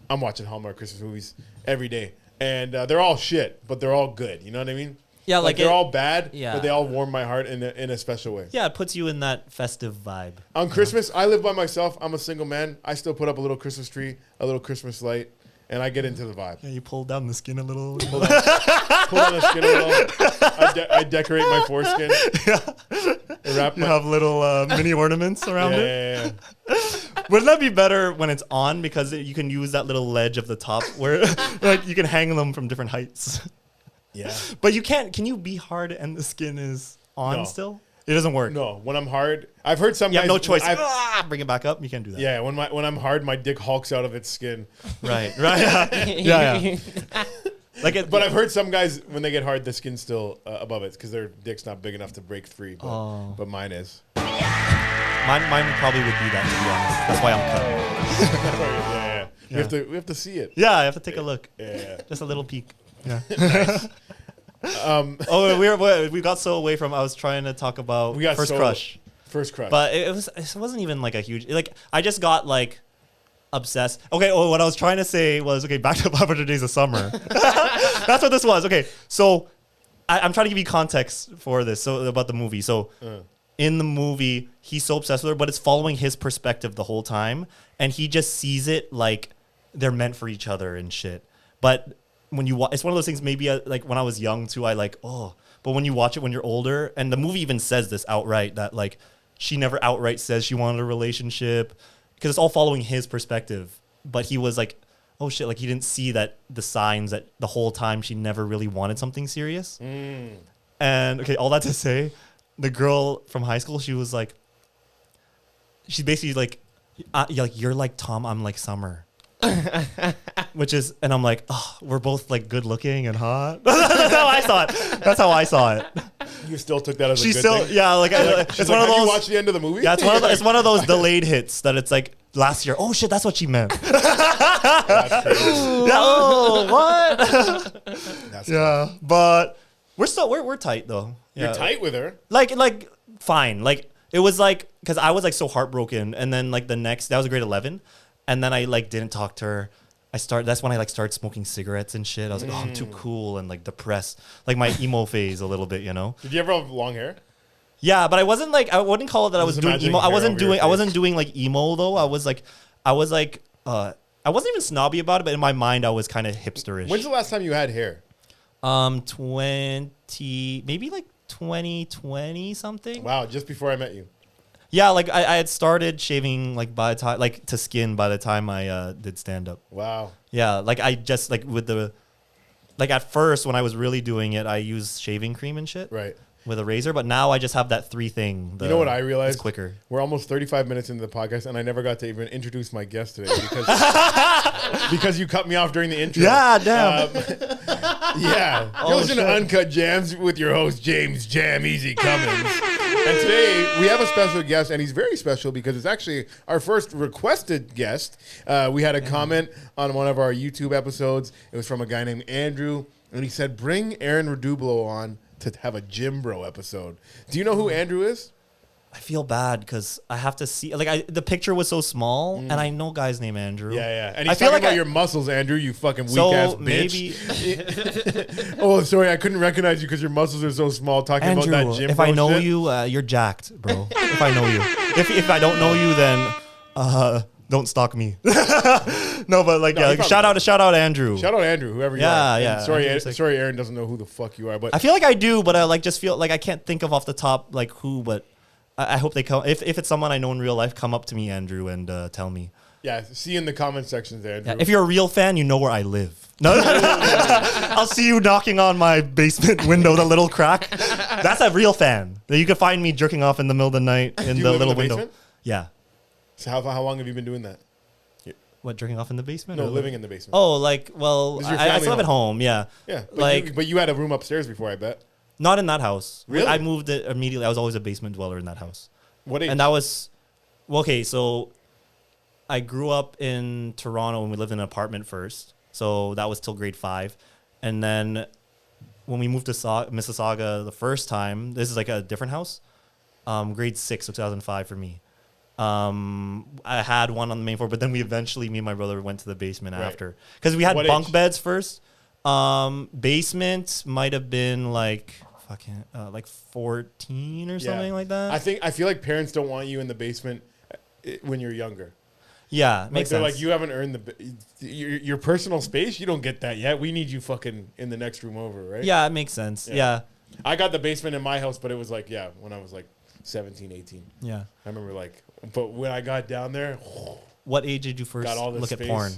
I'm watching Hallmark Christmas movies every day, and they're all shit, but they're all good. You know what I mean? Yeah, like they're it- all bad, yeah. but they all warm my heart in a special way. Yeah, it puts you in that festive vibe. On Christmas, I live by myself. I'm a single man. I still put up a little Christmas tree, a little Christmas light, and I get into the vibe. Yeah, you pull down the skin a little. Pull on the skin a little. I decorate my foreskin. I wrap You my, have little mini ornaments around it. yeah. Wouldn't that be better when it's on because you can use that little ledge of the top where like you can hang them from different heights. Yeah. But you can't. Can you be hard and the skin is on No. still? It doesn't work. No, when I'm hard, I've heard some You have guys. no choice. I've- Bring it back up. You can't do that. yeah, when I'm hard, my dick hulks out of its skin. Right. Right. Yeah. Like it. But I've heard some guys when they get hard, the skin's still above it because their dick's not big enough to break free. But, Oh. but mine is. Mine probably would be that, to be honest. That's why I'm cut. Yeah. We have to see it. Yeah, I have to take a look. Yeah. Just a little peek. Yeah. We got so away from. I was trying to talk about We got first so- crush, First crush. but it wasn't even like a huge. Like I just got like obsessed. Okay. Oh, what I was trying to say was back to 500 Days of Summer. That's what this was. Okay, so I'm trying to give you context for this. So about the movie. So. In the movie, he's so obsessed with her, but it's following his perspective the whole time, and he just sees it like they're meant for each other and shit. But when you watch, it's one of those things. Maybe like when I was young too, I like but when you watch it when you're older, and the movie even says this outright that like she never outright says she wanted a relationship because it's all following his perspective. But he was like, oh shit, like he didn't see that the signs that the whole time she never really wanted something serious. And okay, all that to say, the girl from high school, she was like, she's basically like, you're like Tom, I'm like Summer. Which is, and I'm like, oh, we're both like good looking and hot. That's how I saw it. That's how I saw it. you still took that as She's a good still, thing. yeah, like, She's it's like, one of "Have you those. watched the end of the movie? Yeah, it's one of those delayed hits that it's like last year. Oh shit, that's what she meant. That's crazy. Yeah, oh, what? That's Yeah, but we're tight though. You're Yeah. tight with her. Like fine. Like it was like because I was like so heartbroken, and then like the next that was a grade 11, and then I like didn't talk to her. That's when I like started smoking cigarettes and shit. I was like, oh, I'm too cool and like depressed, like my emo phase a little bit, you know. Did you ever have long hair? Yeah, but I wasn't like I wouldn't call it that I was Just doing imagining emo. I hair wasn't over your doing I wasn't face. doing like emo though. I was like I wasn't even snobby about it, but in my mind I was kind of hipsterish. When's the last time you had hair? 20, maybe like 2020 something. Wow, just before I met you. Yeah, like I had started shaving like by the time like to skin by the time I did stand up. Wow. Yeah, like I just like with the like at first when I was really doing it, I used shaving cream and shit. Right. With a razor, but now I just have that 3 thing. You know what I realized? It's quicker. We're almost 35 minutes into the podcast, and I never got to even introduce my guest today because you cut me off during the intro. Yeah, damn. Yeah. You're listening to Uncut Jams with your host, James Jameasy Cummins. And today we have a special guest, and he's very special because it's actually our first requested guest. We had a comment on one of our YouTube episodes. It was from a guy named Andrew, and he said, bring Aaron Redublo on to have a Gym Bro episode. Do you know who Andrew is? I feel bad because I have to see. Like the picture was so small, and I know guys named Andrew. Yeah. And he's I feel talking like about your muscles, Andrew. You fucking weak So ass bitch. maybe Oh, sorry, I couldn't recognize you because your muscles are so small. Talking Andrew, about that Gym if Bro I know shit. you, you're jacked, bro. If I know you, if I don't know you, then don't stalk me. No, but like, No, he shout probably out Andrew. Shout out Andrew, whoever you Yeah, are. And yeah, sorry, Andrew's like- sorry, Aaron doesn't know who the fuck you are, but I feel like I do, but I like just feel like I can't think of off the top like who. But I hope they come. If it's someone I know in real life, come up to me, Andrew, and tell me. yeah, see in the comment sections there, Andrew. Yeah, if you're a real fan, you know where I live. No, I'll see you knocking on my basement window, the little crack. That's a real fan. You can find me jerking off in the middle of the night in you the live in little the window. basement? Yeah. So how long have you been doing that? What, jerking off in the basement? No, or living in the basement. Oh, like, well, Is your I family still live at home. Yeah. Yeah, but Like, you had a room upstairs before, I bet. not in that house. Really? I moved it immediately. I was always a basement dweller in that house. What age? And that was, well, okay, so I grew up in Toronto and we lived in an apartment first. So that was till grade 5. And then when we moved to Mississauga the first time, this is like a different house, grade 6, 2005 for me. I had one on the main floor, but then me and my brother went to the basement Right. after. Because we had What bunk age? beds first. Basement might have been like, like 14 or something like that. I feel like parents don't want you in the basement when you're younger. Yeah, Like makes they're sense. like, you haven't earned your personal space. You don't get that yet. We need you fucking in the next room over, right? Yeah, it makes sense. Yeah. I got the basement in my house, but it was like, when I was like 17, 18. Yeah. I remember but when I got down there, What age did you first got all this look space. at porn?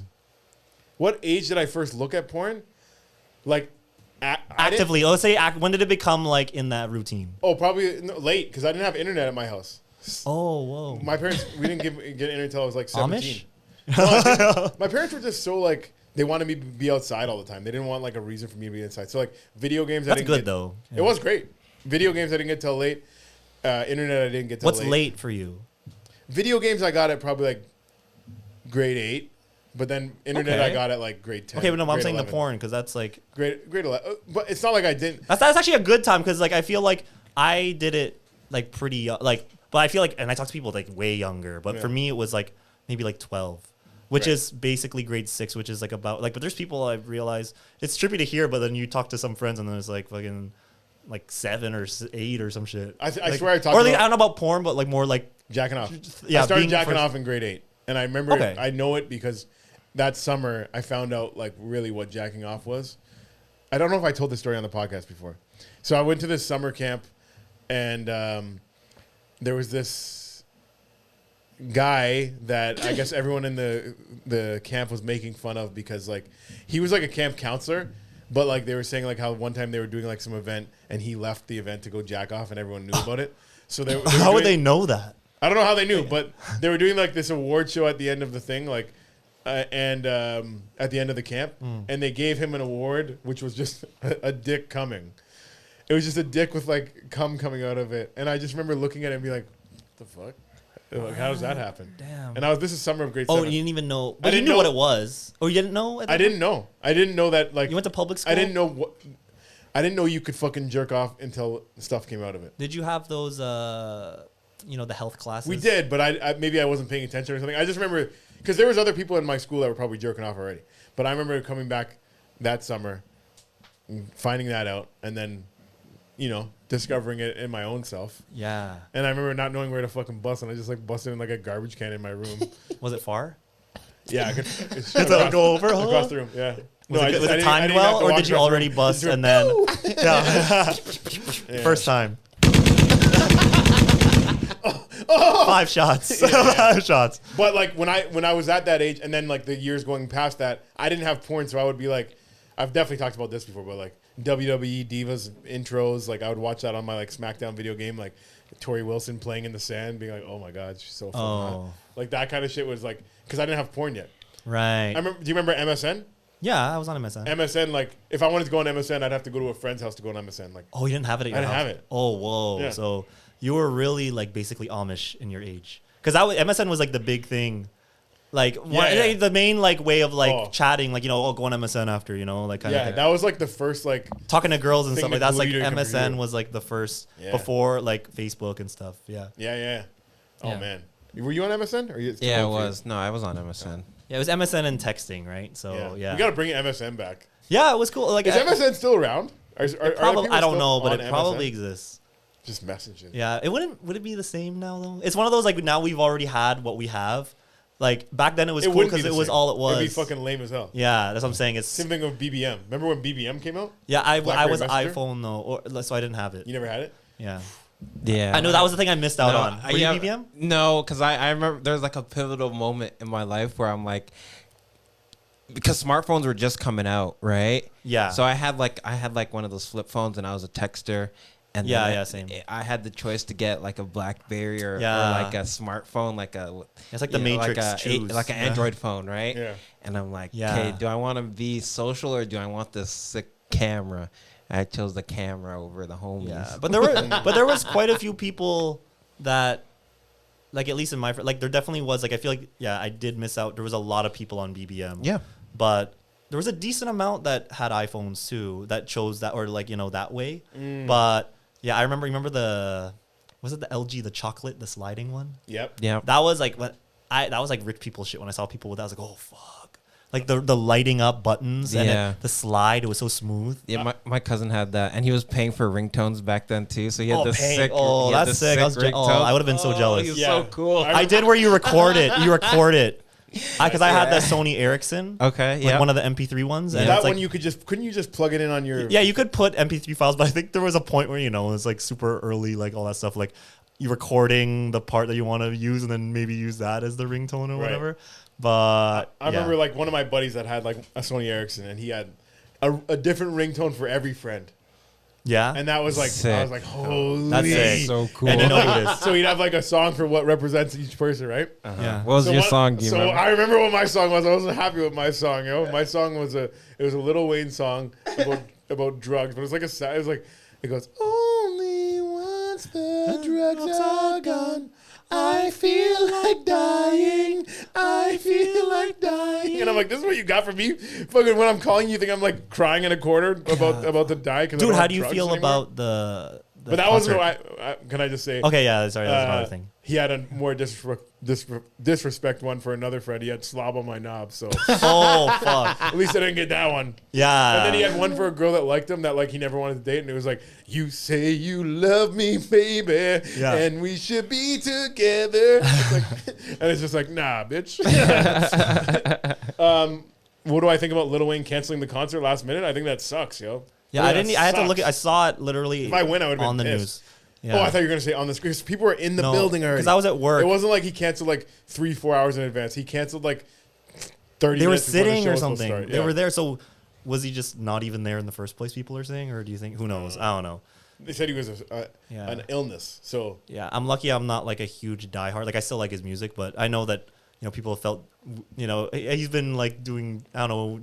What age did I first look at porn? Like, I didn't- Actively. Let's say, when did it become like in that routine? Oh, probably late because I didn't have internet at my house. Oh, whoa. My parents, we didn't get internet until I was like 17. Amish? No, I think my parents were just so like, they wanted me to be outside all the time. They didn't want like a reason for me to be inside. So like video games, That's I didn't good get, though. It was great. Video games I didn't get till late. Internet I didn't get till What's late. late for you? Video games I got at probably like grade 8, but then internet I Okay. got at like grade 10. Okay, but no, I'm grade saying 11. the porn because that's like Grade 11. But it's not like I didn't. that's actually a good time because like I feel like I did it like pretty young, like, but I feel like, and I talk to people like way younger, but for Yeah. me it was like maybe like 12. Which Right. is basically grade 6, which is like about like. But there's people I've realized it's trippy to hear, but then you talk to some friends and then it's like fucking like 7 or 8 or some shit. I Like- swear I talked or like, about- I don't know about porn, but like more like Jacking off. Yeah, I started being jacking first- off in grade 8. And I remember, Okay. I know it because that summer I found out like really what jacking off was. I don't know if I told this story on the podcast before. So I went to this summer camp and there was this guy that I guess everyone in the camp was making fun of because like he was like a camp counselor, but like they were saying like how one time they were doing like some event and he left the event to go jack off and everyone knew about it. So they were how would doing- they know that? I don't know how they knew, but they were doing like this award show at the end of the thing, like, and at the end of the camp, and they gave him an award, which was just a dick coming. It was just a dick with like cum coming out of it, and I just remember looking at it and be like, "What the fuck? Like, how does that happen?" Damn. And this is summer of grade Oh, 7. you didn't even know. I But you didn't knew know- what it was. Oh, you didn't know? At that I didn't know. I didn't know that like You went to public school? I didn't know what. I didn't know you could fucking jerk off until stuff came out of it. Did you have those, the health classes? We did, but I maybe I wasn't paying attention or something. I just remember because there was other people in my school that were probably jerking off already. But I remember coming back that summer, and finding that out, and then, discovering it in my own self. Yeah. And I remember not knowing where to fucking bust, and I just like busted in like a garbage can in my room. Was it far? Yeah, I could go over. across the room. Yeah. Was I it, just- was I it didn't- I timed didn't have well, to or walk did you across the already room. bust Just and went, then? First time. 5 shots. 5 shots. But like when I was at that age, and then like the years going past that, I didn't have porn, so I would be like, I've definitely talked about this before, but like WWE Divas intros, like I would watch that on my like SmackDown video game, like Tori Wilson playing in the sand, being like, oh my god, she's so fucking hot. Like that kind of shit was like, because I didn't have porn yet. Right. I remember. Do you remember MSN? Yeah, I was on MSN. MSN, like if I wanted to go on MSN, I'd have to go to a friend's house to go on MSN. Like, Oh, you didn't have it at your I didn't house? have it. Oh, whoa. Yeah. So you were really like basically Amish in your age. Because MSN was like the big thing. Like Yeah. the main like way of like Oh. chatting, like, go on MSN after, like kind of yeah, thing. that was like the first like. Talking to girls and thing stuff like to that's glue like you to your MSN computer. was like the first Yeah. before like Facebook and stuff. Yeah. Yeah. Oh Yeah. man, were you on MSN? Or you Yeah, it still on was. No, I was on MSN. Yeah, it was MSN and texting, right? So Facebook? yeah. We gotta bring MSN back. Yeah, it was cool. Like Is MSN still around? Are probably, people I don't still know, but on it probably MSN? exists. Just messaging. Yeah, would it be the same now though? It's one of those like now we've already had what we have. Like back then it was cool wouldn't be because the it was same. all it was. It'd be fucking lame as hell. Yeah, that's what I'm saying. It's Same thing with BBM. Remember when BBM came out? yeah. I BlackBerry was Messenger? iPhone though, so I didn't have it. You never had it? Yeah, Yeah. I know that was the thing I missed out on. Were you yeah, BBM? No, because I remember there was like a pivotal moment in my life where I'm like, because smartphones were just coming out, right? Yeah. So I had like one of those flip phones, and I was a texter. And Yeah, then yeah, same. I had the choice to get like a BlackBerry or Yeah. like a smartphone, like a It's like the you know, Matrix. choose. like an Yeah. Android phone, right? Yeah. And I'm like, Yeah. okay, do I want to be social or do I want this sick camera? I chose the camera over the homies. Yeah, but there was quite a few people that, like at least in my like there definitely was like I feel like I did miss out. There was a lot of people on BBM. Yeah. But there was a decent amount that had iPhones too that chose that or like that way. But yeah, I remember was it the LG, the chocolate, the sliding one? Yep. Yeah. That was like that was like rich people shit. When I saw people with that, I was like, oh fuck, like the lighting up buttons and Yeah. the slide, it was so smooth. Yeah, my cousin had that, and he was paying for ringtones back then too. So he had this paying. sick. Oh, he had that's this sick. I was ringtone. I would have been so jealous. He was Yeah. so cool. I I did where you record it. You record it. Because I had the Sony Ericsson. Okay, Like yeah. one of the MP3 ones. And That it's one like, couldn't you just plug it in on your? yeah, you could put MP3 files, but I think there was a point where, it was like super early, like all that stuff. Like you recording the part that you want to use and then maybe use that as the ringtone or Right. whatever. But I remember like one of my buddies that had like a Sony Ericsson, and he had a different ringtone for every friend, yeah. and that was like I Sick. was like, holy, That's sick. So cool. And you know who it is. So he'd have like a song for what represents each person, right? Yeah. What was your what- song? Do you so remember? I remember what my song was. I wasn't happy with my song. My song was a Lil Wayne song about drugs, but it was like it was like it goes only once the drugs are gone. I feel like dying. I feel like dying. And I'm like, this is what you got for me? Fucking when I'm calling you, think I'm like crying in a corner about to die? Dude, how do you feel about the But that wasn't concert? what I can I just say? Okay, yeah, sorry, that was another thing. He had a more disrespect one for another friend. He had slob on my knob, so Oh, fuck. at least I didn't get that one. Yeah. And then he had one for a girl that liked him that like he never wanted to date, and it was like, "You say you love me, baby, Yeah. and we should be together." It's like, and it's just like, nah, bitch. What do I think about Lil Wayne canceling the concert last minute? I think that sucks, yo. Yeah, I didn't. I had to look. I saw it literally. If I win, I would've been on the pissed. news. Yeah. Oh, I thought you were gonna say on the screen. People were in the building already. because I was at work. It wasn't like he canceled like 3-4 hours in advance. He canceled like 30 They were minutes before the sitting show or was supposed to something. start. They Yeah. were there. So was he just not even there in the first place? People are saying, or do you think? Who knows? I don't know. They said he was Yeah. an illness. So Yeah, I'm lucky. I'm not like a huge diehard. Like I still like his music, but I know that people have felt. He's been like doing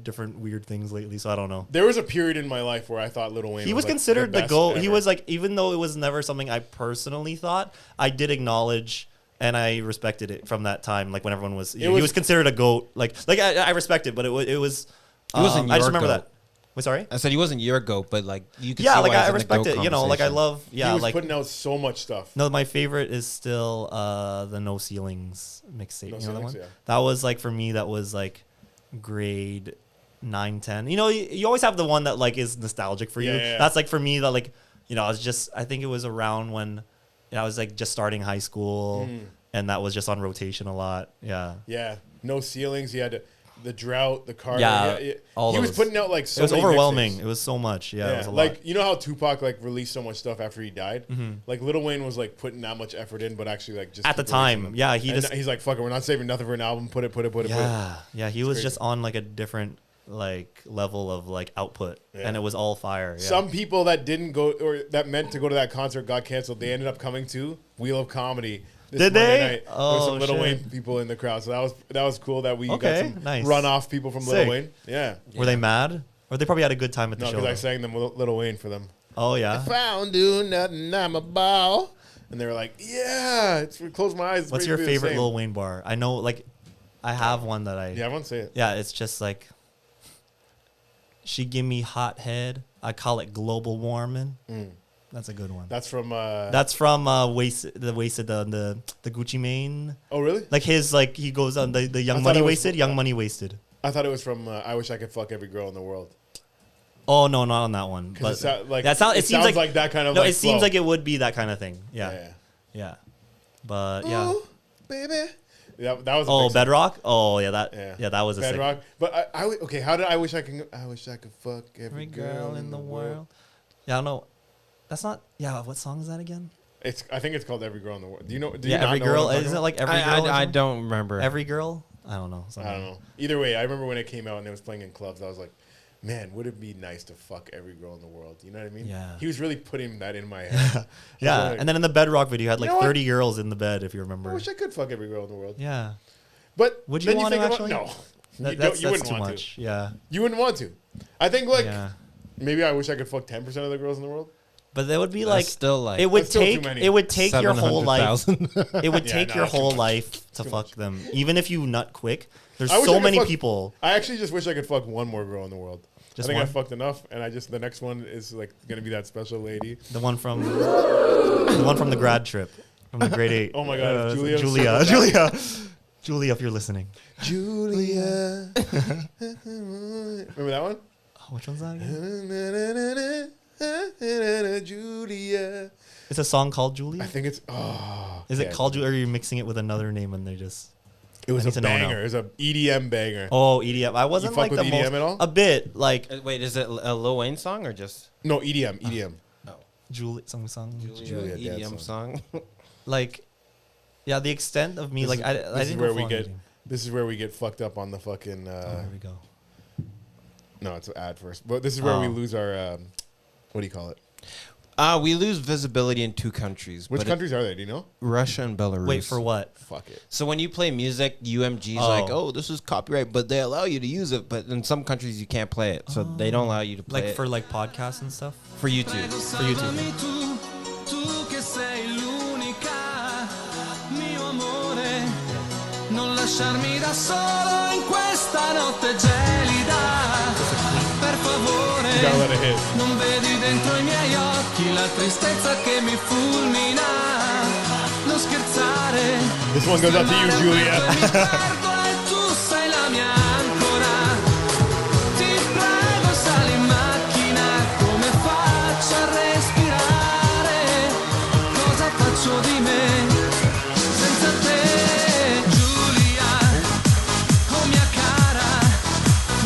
different weird things lately. So I don't know. there was a period in my life where I thought Lil Wayne He was like, considered the best GOAT. He ever. was like, even though it was never something I personally thought, I did acknowledge and I respected it from that time. Like when everyone was, he was- was considered a GOAT. Like I respect it, but it was. He wasn't I just your remember GOAT. that. Wait, sorry. I said he wasn't your goat, but like you could. Yeah, see like why he's I in the respect GOAT it. Like I conversation. love. he Yeah, was like putting out so much stuff. no, my favorite is still the No Ceilings mixtape. No You know that Ceilings, one? yeah. That was like for me. That was like grade 9, 10. You always have the one that like is nostalgic for you. Yeah, yeah, yeah. That's like for me that like I think it was around when I was like just starting high school, and that was just on rotation a lot. Yeah. Yeah. no ceilings. He had the drought, the car. Yeah, all he was those. putting out like so It was many overwhelming. mixtapes. It was so much. Yeah, it was a lot. Like you know how Tupac like released so much stuff after he died. Like Lil Wayne was like putting that much effort in, but actually like just At the keep releasing time, them. yeah, he's like, fuck it, we're not saving nothing for an album. Put it. Yeah, he was crazy. just on like a different like level of like output, Yeah. and it was all fire. Yeah. Some people that didn't go or that meant to go to that concert got canceled. They ended up coming to Wheel of Comedy. This Did Monday they? Night. There was Oh, some Lil shit. Wayne people in the crowd, so that was cool that we got Okay, some nice. runoff people from Lil Sick. Wayne. Yeah, Were they mad, or they probably had a good time at the no, show? because I though? sang them Lil Wayne for them. Oh yeah. Found doing nothing, I'm a ball, and they were like, "Yeah." It's close my eyes. It's What's your basically the favorite same. Lil Wayne bar? I know, like, I have one that I. Yeah, I won't say it. Yeah, it's just like. She give me hot head. I call it global warming. That's a good one. That's from. That's from wasted the Gucci Mane. Oh really? Like his like he goes on the I Young thought Money it was- Wasted. Young Money Wasted. I thought it was from. I wish I could fuck every girl in the world. Oh no, not on that one. But It sounds like it seems like that kind of. No, like it seems flow. like it would be that kind of thing. Yeah, Yeah. yeah. But yeah. Ooh, baby. Yeah, that was. A Oh, big song. Bedrock. Oh yeah, that Yeah. yeah, that was a sick- Bedrock. But okay. How did I wish I could? I wish I could fuck Every girl in the world. Yeah, I don't know. That's not. Yeah, what song is that again? I think it's called Every Girl in the World. Do you know? Do Yeah, you not every know girl. what I'm talking Isn't it about? like every girl? or I something? don't remember. Every girl. I don't know. I don't know. Either way, I remember when it came out and it was playing in clubs. I was like, man, would it be nice to fuck every girl in the world? You know what I mean? Yeah. He was really putting that in my head. Yeah, like, and then in the Bedrock video, you had like You know what? 30 girls in the bed, if you I remember. wish I could fuck every girl in the world. Yeah. But Would you then want to think actually? No. That- you that's wouldn't too want much. Yeah. to. You wouldn't want to. I think like Yeah. maybe I wish I could fuck 10% of the girls in the world. But that would be That's like still like it would That's still too take many. it would take your whole life. 700,000. It would Yeah, take no, your that's too whole much. life to fuck them. Even if you nut quick, there's I wish I so could many fuck- people. I actually just wish I could fuck one more girl in the world. Just I think one? I fucked enough, and the next one is like gonna be that special lady. The one from the grad trip from the grade 8. Oh my God, Julia. Julia, if you're listening. Julia. Remember that one? Oh, which one's that again? Julia. It's a song called Julia. I think it's. Oh, Is it yeah. called Julia, or are you mixing it with another name and they just? It was I a need to know now. banger. It was a EDM banger. Oh, EDM. I wasn't fuck like with the EDM most. at all? A bit like Wait, is it a Lil Wayne song or just No, EDM. Julia song. Julia Dad EDM song? Like, yeah, the extent of me, like, I This is didn't where go we full get. on This is where we get fucked up on the fucking. EDM. Oh, here we go. No, it's an ad first. But this is where we Oh. lose our. What do you call it? We lose visibility in two countries. Which but countries are they? Do you know? Russia and Belarus. Wait, for what? Fuck it. So when you play music, UMG's Oh. like, oh, this is copyright, but they allow you to use it. But in some countries, you can't play it, so they don't allow you to play Like it for like podcasts and stuff. for YouTube. For YouTube. Tu che sei l'unica, mio amore, non lasciarmi da solo in questa notte gelida. Per You gotta favore, let it hit. non vedi dentro i miei occhi la tristezza che mi fulmina. Non scherzare. This one goes out to you, Julia. Mi perdo e tu sei la mia ancora. Ti prego, sali in macchina, come faccio a respirare? Cosa faccio di me senza te, Giulia? Oh mia cara,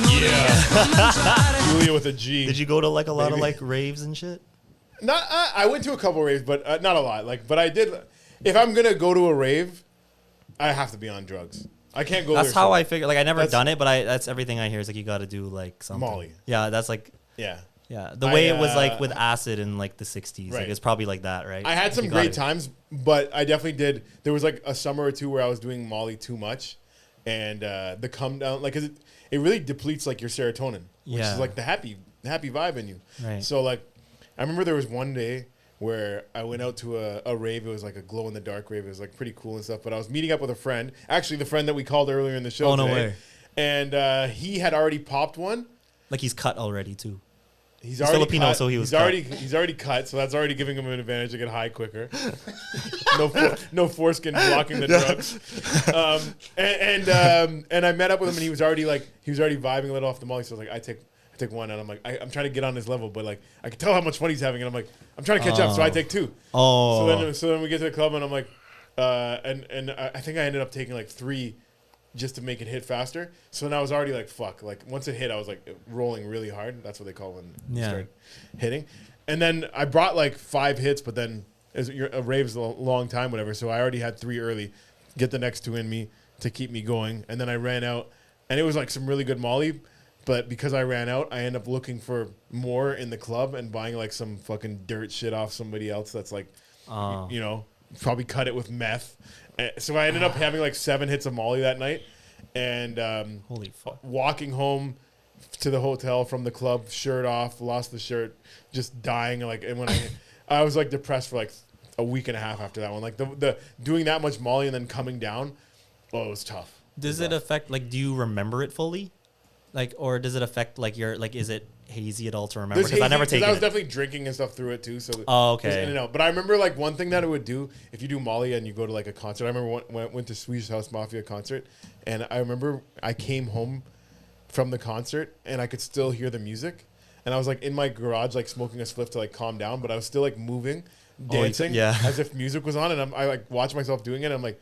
non riesco a mangiare. Julia with a G. Did you go to like a lot of Maybe. like raves and shit? Not. I went to a couple raves, but not a lot. Like, but I did. If I'm gonna go to a rave, I have to be on drugs. I can't go. That's there how sober. I figure. Like I never That's- done it, but that's everything I hear is like you got to do like something. Molly. Yeah, that's like Yeah. the way it was I, like with acid in like the 60s. Like right. it's probably like that, right? I had Like, some you great gotta- times, but I definitely did. There was like a summer or two where I was doing Molly too much, and the come down, like, 'cause it really depletes like your serotonin, which Yeah. is like the happy vibe in you. Right. So like, I remember there was one day where I went out to a rave. It was like a glow in the dark rave. It was like pretty cool and stuff. But I was meeting up with a friend, actually the friend that we called earlier in the show. Oh, no today. way. And he had already popped one. Like he's cut already too. He's He's already Filipino, cut. so he was he's already cut, so that's already giving him an advantage to get high quicker. no foreskin blocking the drugs. And I met up with him, and he was already vibing a little off the molly. So I was like, I take one, and I'm like, I'm trying to get on his level, but like I can tell how much fun he's having, and I'm like, I'm trying to catch up, so I take two. Oh. So then we get to the club, and I'm like, and I think I ended up taking like three just to make it hit faster. So then I was already like, fuck. Like once it hit, I was like rolling really hard. That's what they call when you start hitting. And then I brought like 5 hits, but then a rave's a long time, whatever. So I already had 3 early. Get the next 2 in me to keep me going. And then I ran out, and it was like some really good Molly. But because I ran out, I ended up looking for more in the club and buying like some fucking dirt shit off somebody else that's like, you know, probably cut it with meth. So I ended up having like 7 hits of Molly that night. And Holy fuck. Walking home to the hotel from the club, shirt off, lost the shirt, just dying. Like, and when I was like depressed for like a week and a half after that one. Like the doing that much Molly and then coming down, it was tough. Does it affect, like, do you remember it fully? Like, or does it affect, like, your, like, is it hazy at all to remember? Because I never taken it. I was definitely drinking and stuff through it too. So okay. It was in and out. But I remember, like, one thing that it would do, if you do Molly and you go to, like, a concert. I remember when I went to Swedish House Mafia concert, and I remember I came home from the concert, and I could still hear the music. And I was, like, in my garage, like, smoking a spliff to, like, calm down. But I was still, like, moving, dancing, as if music was on. And I, like, watch myself doing it, and I'm like,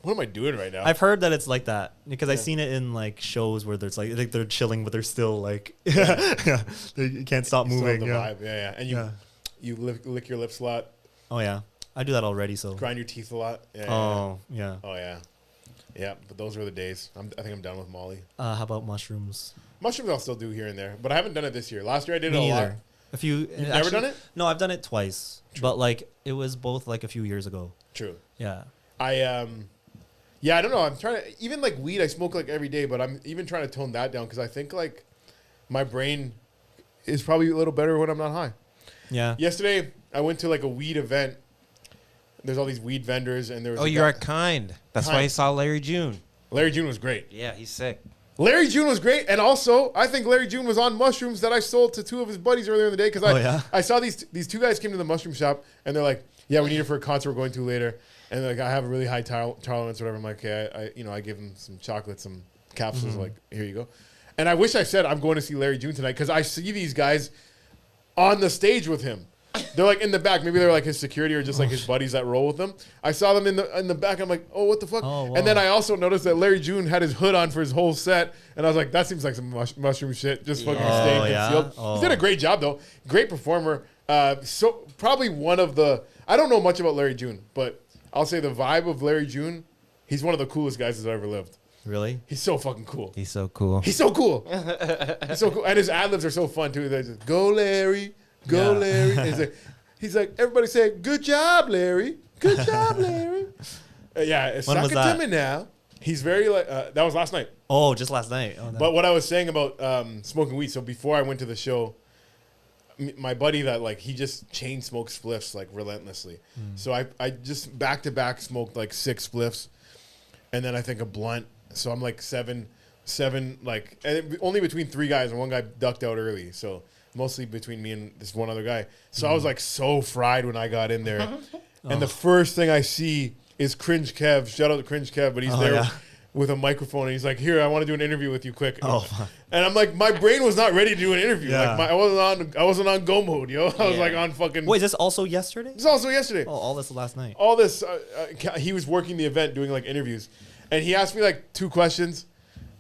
what am I doing right now? I've heard that it's like that because I've seen it in like shows where there's like they're chilling, but they're still like, they can't stop moving. The vibe. Yeah. And you lick your lips a lot. Oh yeah, I do that already. So grind your teeth a lot. Yeah. Oh yeah. Oh yeah. Yeah, but those were the days. I think I'm done with Molly. How about mushrooms? Mushrooms I'll still do here and there, but I haven't done it this year. Last year I did it a lot. A few. You've never done it? No, I've done it twice, but like it was both like a few years ago. True. Yeah. Yeah, I don't know. I'm trying to, even like weed, I smoke like every day, but I'm even trying to tone that down because I think like my brain is probably a little better when I'm not high. Yeah. Yesterday, I went to like a weed event. There's all these weed vendors, and there was. Oh, you are kind. That's why I saw Larry June. Larry June was great. Yeah, he's sick. Larry June was great, and also I think Larry June was on mushrooms that I sold to 2 of his buddies earlier in the day because I saw these 2 guys came to the mushroom shop, and they're like, "Yeah, we need it for a concert we're going to later." And like I have a really high tolerance, or whatever. I'm like, okay, I give them some chocolate, some capsules. Like, here you go. And I wish I said I'm going to see Larry June tonight because I see these guys on the stage with him. They're like in the back. Maybe they're like his security or just like his buddies that roll with him. I saw them in the back. I'm like, oh, what the fuck? Oh, wow. And then I also noticed that Larry June had his hood on for his whole set, and I was like, that seems like some mushroom shit. Just fucking staying concealed. He did a great job though. Great performer. So probably one of the. I don't know much about Larry June, but I'll say the vibe of Larry June, he's one of the coolest guys that's ever lived. Really? He's so fucking cool. He's so cool. He's so cool. He's so cool. And his ad-libs are so fun, too. They're just, go, Larry. Go, Larry. And he's like, everybody say, good job, Larry. Good job, Larry. Suck it to me now. He's very, like, that was last night. Oh, just last night. Oh, no. But what I was saying about smoking weed, so before I went to the show, my buddy that like he just chain smokes spliffs like relentlessly. So I just back to back smoked like 6 spliffs, and then I think a blunt. So I'm like seven like, and only between 3 guys, and one guy ducked out early. So mostly between me and this one other guy. So I was like so fried when I got in there, and the first thing I see is Cringe Kev. Shout out to Cringe Kev, but he's there. Yeah. With a microphone, and he's like, "Here, I want to do an interview with you, quick." And I'm like, my brain was not ready to do an interview. Yeah. Like, I wasn't on go mode, yo. I was like on fucking. Wait, is this also yesterday? It's also yesterday. Oh, all this last night. All this. He was working the event, doing like interviews, and he asked me like 2 questions,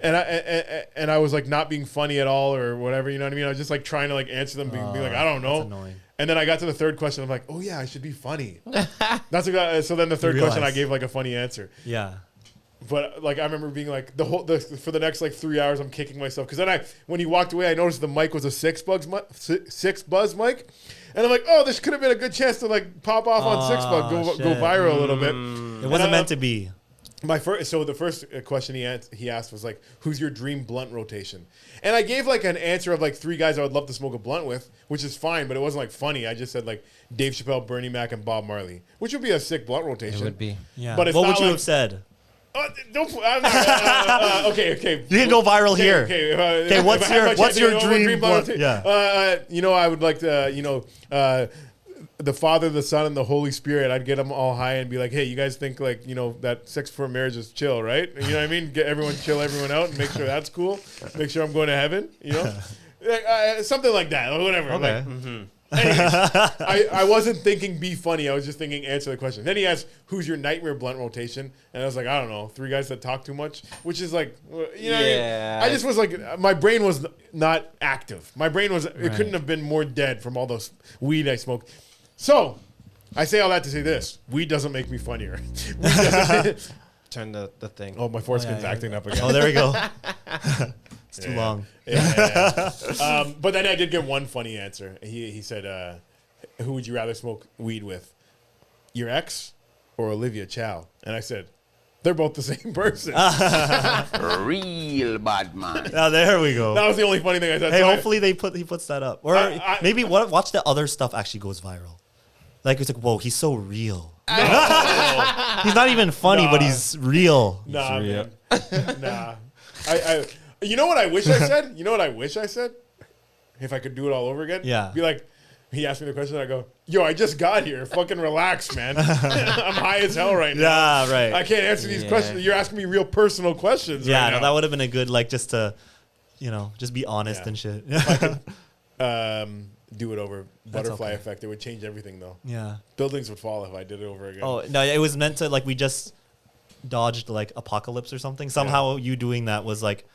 and I was like not being funny at all or whatever. You know what I mean? I was just like trying to like answer them, being like, I don't know. That's annoying. And then I got to the 3rd question. I'm like, oh yeah, I should be funny. That's what so then the 3rd question, I gave like a funny answer. Yeah. But like I remember being like for the next like 3 hours I'm kicking myself because then when he walked away I noticed the mic was a 6 buzz mic, and I'm like, oh, this could have been a good chance to like pop off on 6 buzz, go viral a little bit. It wasn't meant to be. The first question he asked was like, who's your dream blunt rotation? And I gave like an answer of like 3 guys I would love to smoke a blunt with, which is fine, but it wasn't like funny. I just said like Dave Chappelle, Bernie Mac, and Bob Marley, which would be a sick blunt rotation. It would be. Yeah. But what would you have said? Okay. You can go viral here. Okay, what's your dream blunt? Yeah. I would like to, the Father, the Son, and the Holy Spirit. I'd get them all high and be like, hey, you guys think like, that sex before marriage is chill, right? You know what I mean? Get everyone, chill everyone out and make sure that's cool. Make sure I'm going to heaven, something like that or whatever. Okay. Anyways, I wasn't thinking be funny. I was just thinking answer the question. Then he asked, who's your nightmare blunt rotation? And I was like, I don't know, 3 guys that talk too much, which is like, you know what I mean? I just was like, my brain was not active. My brain was, it couldn't have been more dead from all those weed I smoked. So I say all that to say this. Weed doesn't make me funnier. Turn the thing. Oh, my foreskin's acting up again. Oh, there we go. It's too long. Yeah. But then I did get one funny answer. He said, who would you rather smoke weed with? Your ex or Olivia Chow? And I said, they're both the same person. Real bad man. Now there we go. That was the only funny thing I said. Hey, So hopefully he puts that up, or maybe watch the other stuff actually goes viral. Like it's like, whoa, he's so real. He's not even funny, but he's real. Nah, man. Nah. You know what I wish I said? You know what I wish I said? If I could do it all over again? Yeah. Be like, he asked me the question, I go, yo, I just got here. Fucking relax, man. I'm high as hell right now. Yeah, right. I can't answer these questions. You're asking me real personal questions Yeah, right no, now. that would have been a good, like, just to, just be honest and shit. Do it over. Butterfly effect. It would change everything, though. Yeah. Buildings would fall if I did it over again. Oh, no, it was meant to, like, we just dodged, like, apocalypse or something. Somehow you doing that was, like,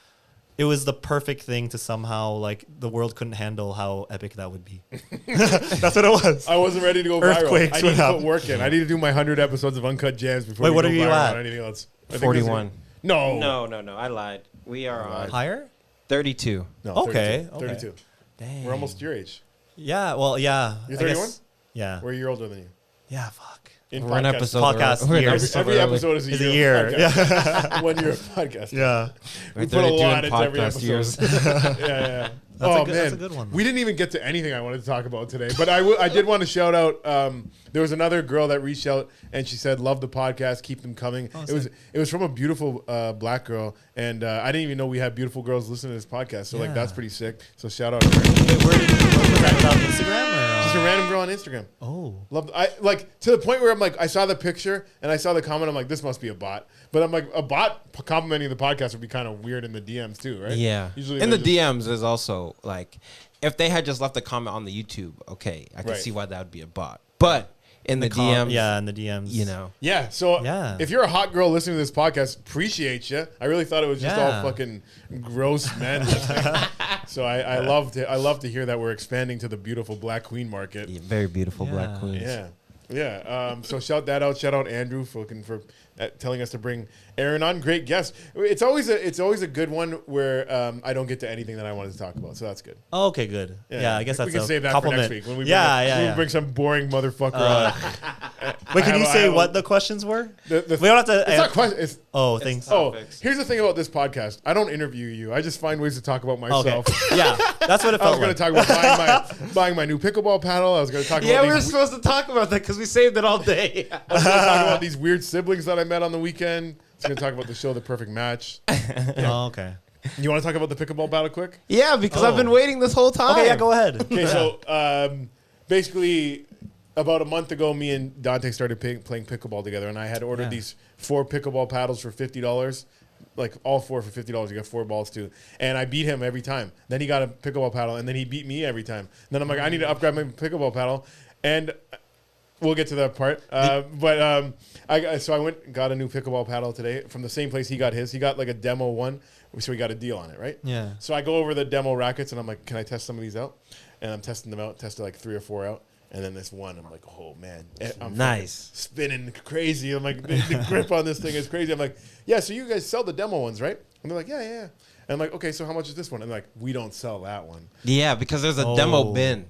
it was the perfect thing to somehow, like, the world couldn't handle how epic that would be. That's what it was. I wasn't ready to go Earthquakes viral. I need would to put happen. work in. I need to do my 100 episodes of Uncut Jams before Wait, we what go are you viral at? on anything else. I think 41. No. No. I lied. We are on Higher? 32. No, Okay, 32. okay. 32. Dang. We're almost your age. Yeah, well, yeah. You're I 31? guess- Yeah. We're a year older than you. Yeah, fuck. In We're an podcast. episode. Podcast we're an years. Every early. episode is It's a a year. year. Yeah. 1 year of podcast. Yeah. We We're put a 32 lot in into every podcast episode. years. Yeah. That's a good one. We didn't even get to anything I wanted to talk about today, but I did want to shout out. There was another girl that reached out and she said, "Love the podcast, keep them coming." It was from a beautiful black girl, and I didn't even know we had beautiful girls listening to this podcast. So like Yeah. that's pretty sick. So shout out to her. Wait, where did you was that on Instagram or? Just a random girl on Instagram. Oh. I like to the point where I'm like, I saw the picture and I saw the comment. I'm like, this must be a bot. But I'm like, a bot complimenting the podcast would be kind of weird in the DMs too, right? Yeah. Usually in the they're DMs is also like, if they had just left a comment on the YouTube, okay, I can Right. see why that would be a bot. But in the DMs, Yeah, in the DMs. you know, Yeah. So Yeah. if you're a hot girl listening to this podcast, appreciate you. I really thought it was just all Yeah. fucking gross men listening. So I love to hear that we're expanding to the beautiful black queen market. very beautiful black Yeah. queens. Yeah. Yeah. So shout that out. Shout out Andrew for telling us to bring Aaron on. Great guest. It's always a good one where I don't get to anything that I wanted to talk about. So that's good. Oh, okay, good. Yeah, I guess that's we can a save that compliment. for next week when we bring some boring motherfucker on. Wait, can I you have- say I have- what the questions were? The- We don't have to. It's not question. It's Thanks. here's the thing about this podcast. I don't interview you. I just find ways to talk about Okay. myself. Yeah, that's what it I was felt going to like. talk about buying my new pickleball paddle. I was going to talk Yeah, about we were these, supposed to talk about that because we saved it all day. I was going to talk about these weird siblings that I met on the weekend. I was going to talk about the show The Perfect Match. Oh, okay. You want to talk about the pickleball battle quick? Yeah, because I've been waiting this whole time. Okay, yeah, go ahead. Okay, so basically about a month ago, me and Dante started playing pickleball together, and I had ordered these 4 pickleball paddles for $50. Like all 4 for $50. You got 4 balls too. And I beat him every time. Then he got a pickleball paddle, and then he beat me every time. And then I'm like, I need to upgrade my pickleball paddle. And we'll get to that part. So I went and got a new pickleball paddle today from the same place he got his. He got like a demo one, so he got a deal on it, right? Yeah. So I go over the demo rackets, and I'm like, can I test some of these out? And I'm testing them out, tested like 3 or 4 out. And then this one, I'm like, oh, man. I'm Nice. spinning crazy. I'm like, the grip on this thing is crazy. I'm like, yeah, so you guys sell the demo ones, right? And they're like, yeah. And I'm like, okay, so how much is this one? And they're like, we don't sell that one. Yeah, because there's a Oh. demo bin.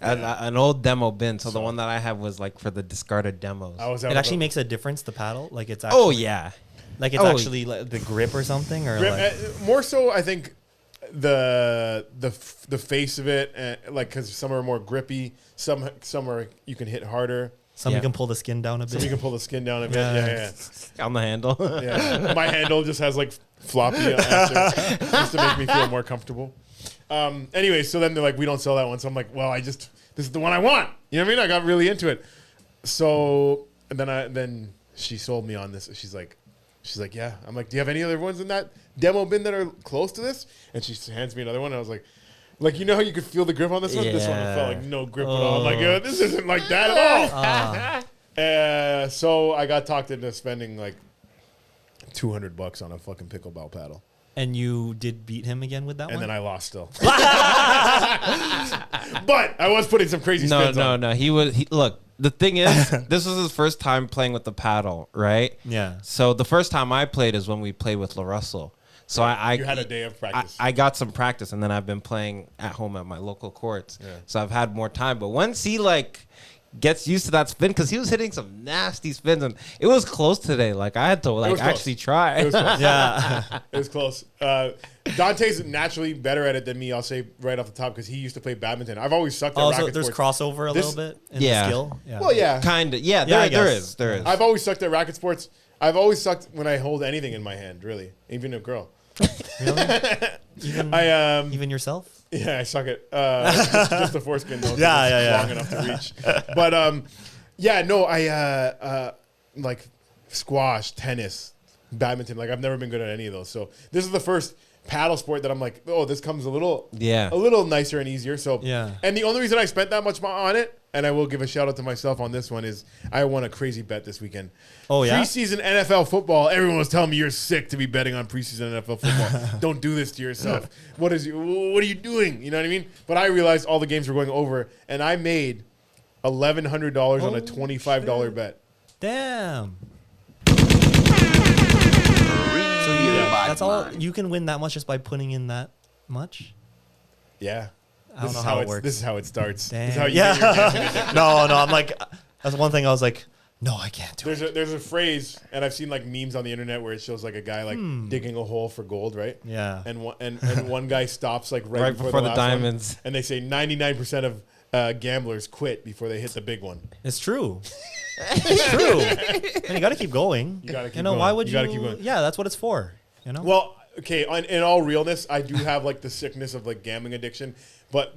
An old demo bin. So the one that I have was like for the discarded demos. I was It out actually of makes a difference. The paddle, like it's actually, Oh, yeah. like it's Oh. actually like the grip or something, or grip, like more so, I think the face of it, like because some are more grippy, some are you can hit harder. some Yeah. you can pull the skin down a Some bit. you can pull the skin down a bit. Yeah. On the handle. Yeah. My handle just has like floppy after, just to make me feel more comfortable. Anyway, so then they're like, we don't sell that one. So I'm like, well, this is the one I want. You know what I mean? I got really into it. So and then she sold me on this. She's like, yeah. I'm like, do you have any other ones in that demo bin that are close to this? And she hands me another one. And I was like, Like, you know how you could feel the grip on this one? This one Yeah. felt like no grip at all. I'm like, yo, this isn't like that at all. So I got talked into spending like $200 on a fucking pickleball paddle. And you did beat him again with that one? And then I lost still. But I was putting some crazy spins on. No. Look, the thing is, this was his first time playing with the paddle, right? Yeah. So the first time I played is when we played with LaRussell. So You had a day of practice. I got some practice, and then I've been playing at home at my local courts. Yeah. So I've had more time. But once he like gets used to that spin, because he was hitting some nasty spins, and it was close today. Like I had to like was close. actually try. It was close. Yeah. It was close. Dante's naturally better at it than me, I'll say right off the top, because he used to play badminton. I've always sucked at Oh, racket so there's sports. crossover a little bit in Yeah. the skill? Yeah. Well, yeah. Kind of. Yeah, Yeah, I there guess. is. I've always sucked at racket sports. I've always sucked when I hold anything in my hand, really, even a girl. Really? Even, even yourself? Yeah, I suck it. Just the foreskin, though. 'Cause Yeah, it's yeah, yeah. long enough to reach. But I like squash, tennis, badminton. Like I've never been good at any of those. So this is the first paddle sport that I'm like, oh, this comes a little nicer and easier. So Yeah. And the only reason I spent that much on it, and I will give a shout out to myself on this one, is I won a crazy bet this weekend. Oh, yeah? Preseason NFL football. Everyone was telling me you're sick to be betting on preseason NFL football. Don't do this to yourself. What are you doing? You know what I mean? But I realized all the games were going over, and I made $1,100 on a $25 bet. Damn. So that's all. You can win that much just by putting in that much? Yeah. I don't know how it works. This is how it starts. Damn. This is how you get your gambling addiction. No, I'm like, that's one thing I was like, no, I can't do it. There's a phrase, and I've seen like memes on the internet where it shows like a guy like digging a hole for gold, right? Yeah. And one guy stops like right Before the last diamonds. one, and they say 99% of gamblers quit before they hit the big one. It's true. It's true. And you got to keep going. You gotta keep know, going. why would You you? gotta keep going. Yeah, that's what it's for. You know? Well, okay, in all realness, I do have like the sickness of like gambling addiction. But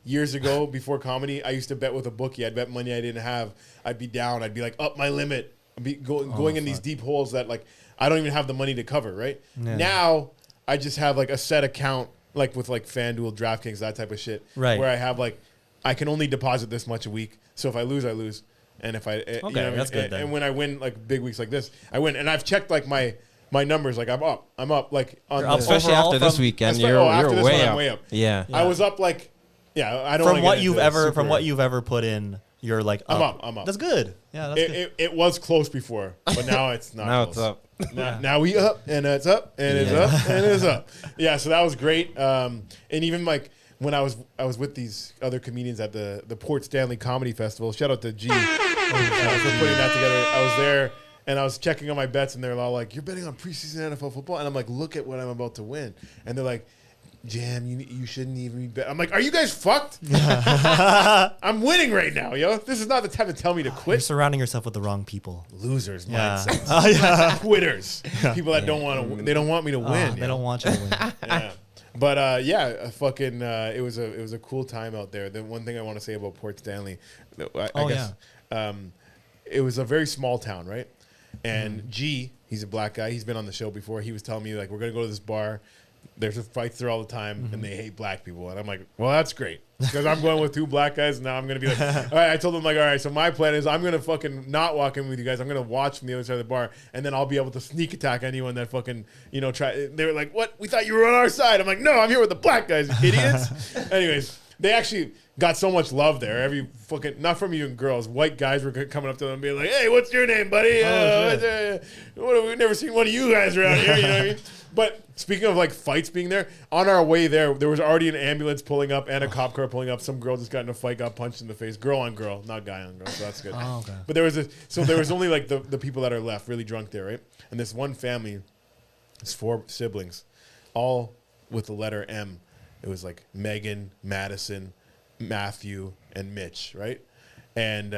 years ago, before comedy, I used to bet with a bookie. I'd bet money I didn't have. I'd be down. I'd be like up my limit. I'd be going in these deep holes that like I don't even have the money to cover, right? Yeah. Now, I just have like a set account like with like FanDuel, DraftKings, that type of shit. Right. Where I have like, I can only deposit this much a week. So if I lose, I lose. And if I, you know what I mean? that's good then. And when I win like big weeks like this, I win. And I've checked like my numbers, like I'm up like on You're up the, Especially Overall after this from- weekend, After you're this way one, I'm up. way up. Yeah. I was up like, I don't from wanna what get you've into ever super- put in, you're like, I'm up. up. That's good. Yeah, that's good. It was close before, but now it's not. Now close. it's up. Now we up, and it's up, and it's up, and it's up. Yeah, so that was great. And even like when I was with these other comedians at the Port Stanley Comedy Festival. Shout out to G for putting that together. I was there. And I was checking on my bets, and they're all like, "You're betting on preseason NFL football," and I'm like, "Look at what I'm about to win." And they're like, "Jam, you shouldn't even be bet." I'm like, "Are you guys fucked? I'm winning right now, yo. This is not the time to tell me to You're quit." surrounding yourself with the wrong people. Losers Yeah. mindset, quitters, people that don't want to. They don't want me to win. They don't want you to win. Yeah. But it was a cool time out there. The one thing I want to say about Port Stanley, I guess, it was a very small town, right? And G, he's a black guy. He's been on the show before. He was telling me like, we're gonna go to this bar. There's fights there all the time, and they hate black people. And I'm like, well, that's great, because I'm going with two black guys. And now I'm gonna be like, all right. I told them like, all right. So my plan is I'm gonna fucking not walk in with you guys. I'm gonna watch from the other side of the bar, and then I'll be able to sneak attack anyone that fucking try. They were like, what? We thought you were on our side. I'm like, no, I'm here with the black guys, idiots. Anyways, they actually got so much love there. Every fucking, not from even girls, white guys were coming up to them and being like, hey, what's your name, buddy? We've never seen one of you guys around here. You know what I mean? But speaking of like fights being there, on our way there was already an ambulance pulling up and a cop car pulling up. Some girl just got in a fight, got punched in the face. Girl on girl, not guy on girl. So that's good. Oh, okay. But there was only like the people that are left really drunk there, right? And this one family, it's 4 siblings, all with the letter M. It was like Megan, Madison, Matthew, and Mitch, right? And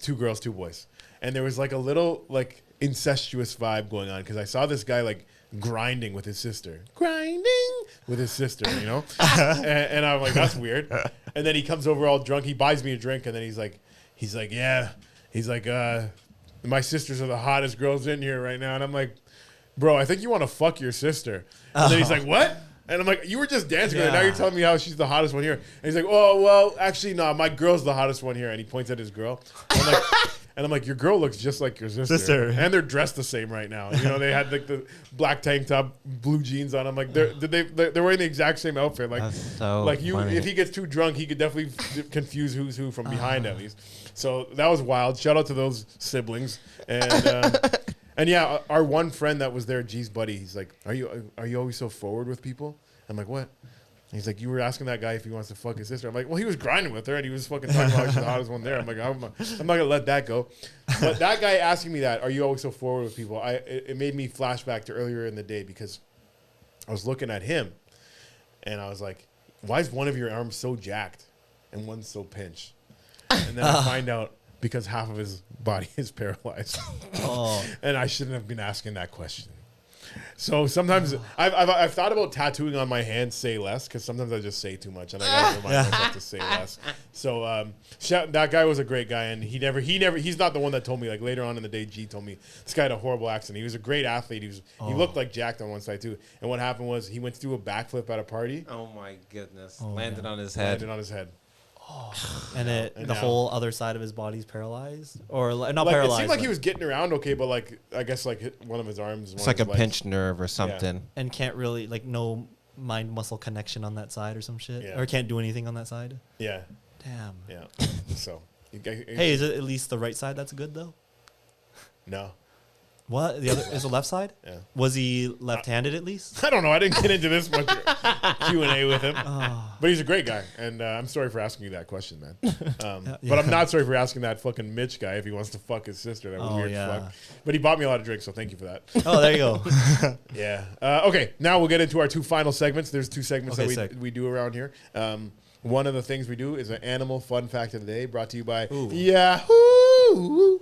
2 girls, 2 boys. And there was like a little like incestuous vibe going on, because I saw this guy like grinding with his sister. And I'm like, that's weird. And then he comes over all drunk. He buys me a drink, and then he's like, my sisters are the hottest girls in here right now. And I'm like, bro, I think you want to fuck your sister. And then he's like, what? And I'm like, you were just dancing with her. Now Yeah. you're telling me how she's the hottest one here. And he's like, oh, well, actually, no, my girl's the hottest one here. And he points at his girl. And I'm like, your girl looks just like your sister. And they're dressed the same right now. You know, they had like the black tank top, blue jeans on. I'm like, they're wearing the exact same outfit. Like, That's so like you, funny. if he gets too drunk, he could definitely confuse who's who from behind at least. So that was wild. Shout out to those siblings. And yeah, our one friend that was there, G's buddy, he's like, are you always so forward with people? I'm like, what? And he's like, you were asking that guy if he wants to fuck his sister. I'm like, well, he was grinding with her and he was fucking talking about she's the hottest one there. I'm like, I'm not gonna let that go. But that guy asking me that, are you always so forward with people? It made me flashback to earlier in the day because I was looking at him and I was like, why is one of your arms so jacked and one's so pinched? And then I find out because half of his body is paralyzed. And I shouldn't have been asking that question. So sometimes I've thought about tattooing on my hand "say less" because sometimes I just say too much and I gotta remind myself to say less. So that guy was a great guy and he's not the one that told me. Like later on in the day, G told me this guy had a horrible accident. He was a great athlete. He looked like jacked on one side too. And what happened was he went to do a backflip at a party. Oh my goodness! Landed on his head. Landed on his head. And the now- whole other side of his body's paralyzed, or not Like, paralyzed. it seemed like but- he was getting around okay, but like I guess like one of his arms. It's like a pinched nerve or something. and can't really like no mind muscle connection on that side or some shit, Yeah. or can't do anything on that side. Yeah, Damn. yeah. So Hey, is it at least the right side that's good though? no. What the other is the left side? Yeah. Was he left-handed at least? I don't know. I didn't get into this much Q&A with him. Oh. But he's a great guy. And I'm sorry for asking you that question, man. But I'm not sorry for asking that fucking Mitch guy if he wants to fuck his sister. That was Oh, weird yeah. as fuck. But he bought me a lot of drinks, so thank you for that. Oh, there you go. Yeah. Okay, now we'll get into our two final segments. There's two segments Okay, that sick. we do around here. One of the things we do is an animal fun fact of the day brought to you by Ooh. Yahoo.com.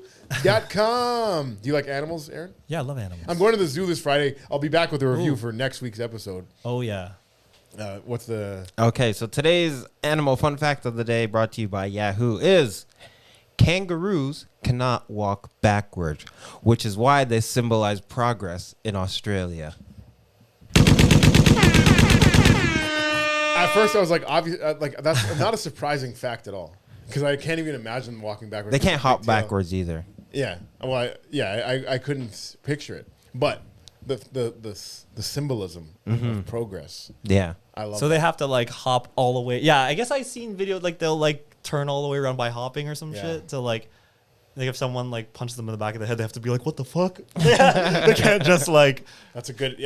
Do you like animals, Aaron? Yeah, I love animals. I'm going to the zoo this Friday. I'll be back with a review for next week's episode. Oh yeah. What's the... Okay, so today's animal fun fact of the day brought to you by Yahoo is kangaroos cannot walk backwards, which is why they symbolize progress in Australia. At first, I was like, obvious, like that's not a surprising fact at all, because I can't even imagine them walking backwards. They with a can't hop big tail. backwards either. Yeah, well, I couldn't picture it, but the symbolism of progress, Yeah. I love. So they have to like hop all the way. Yeah, I guess I seen videos like they'll like turn all the way around by hopping or some Yeah. shit to like if someone like punches them in the back of the head, they have to be like, "What the fuck?" They can't just like That's a good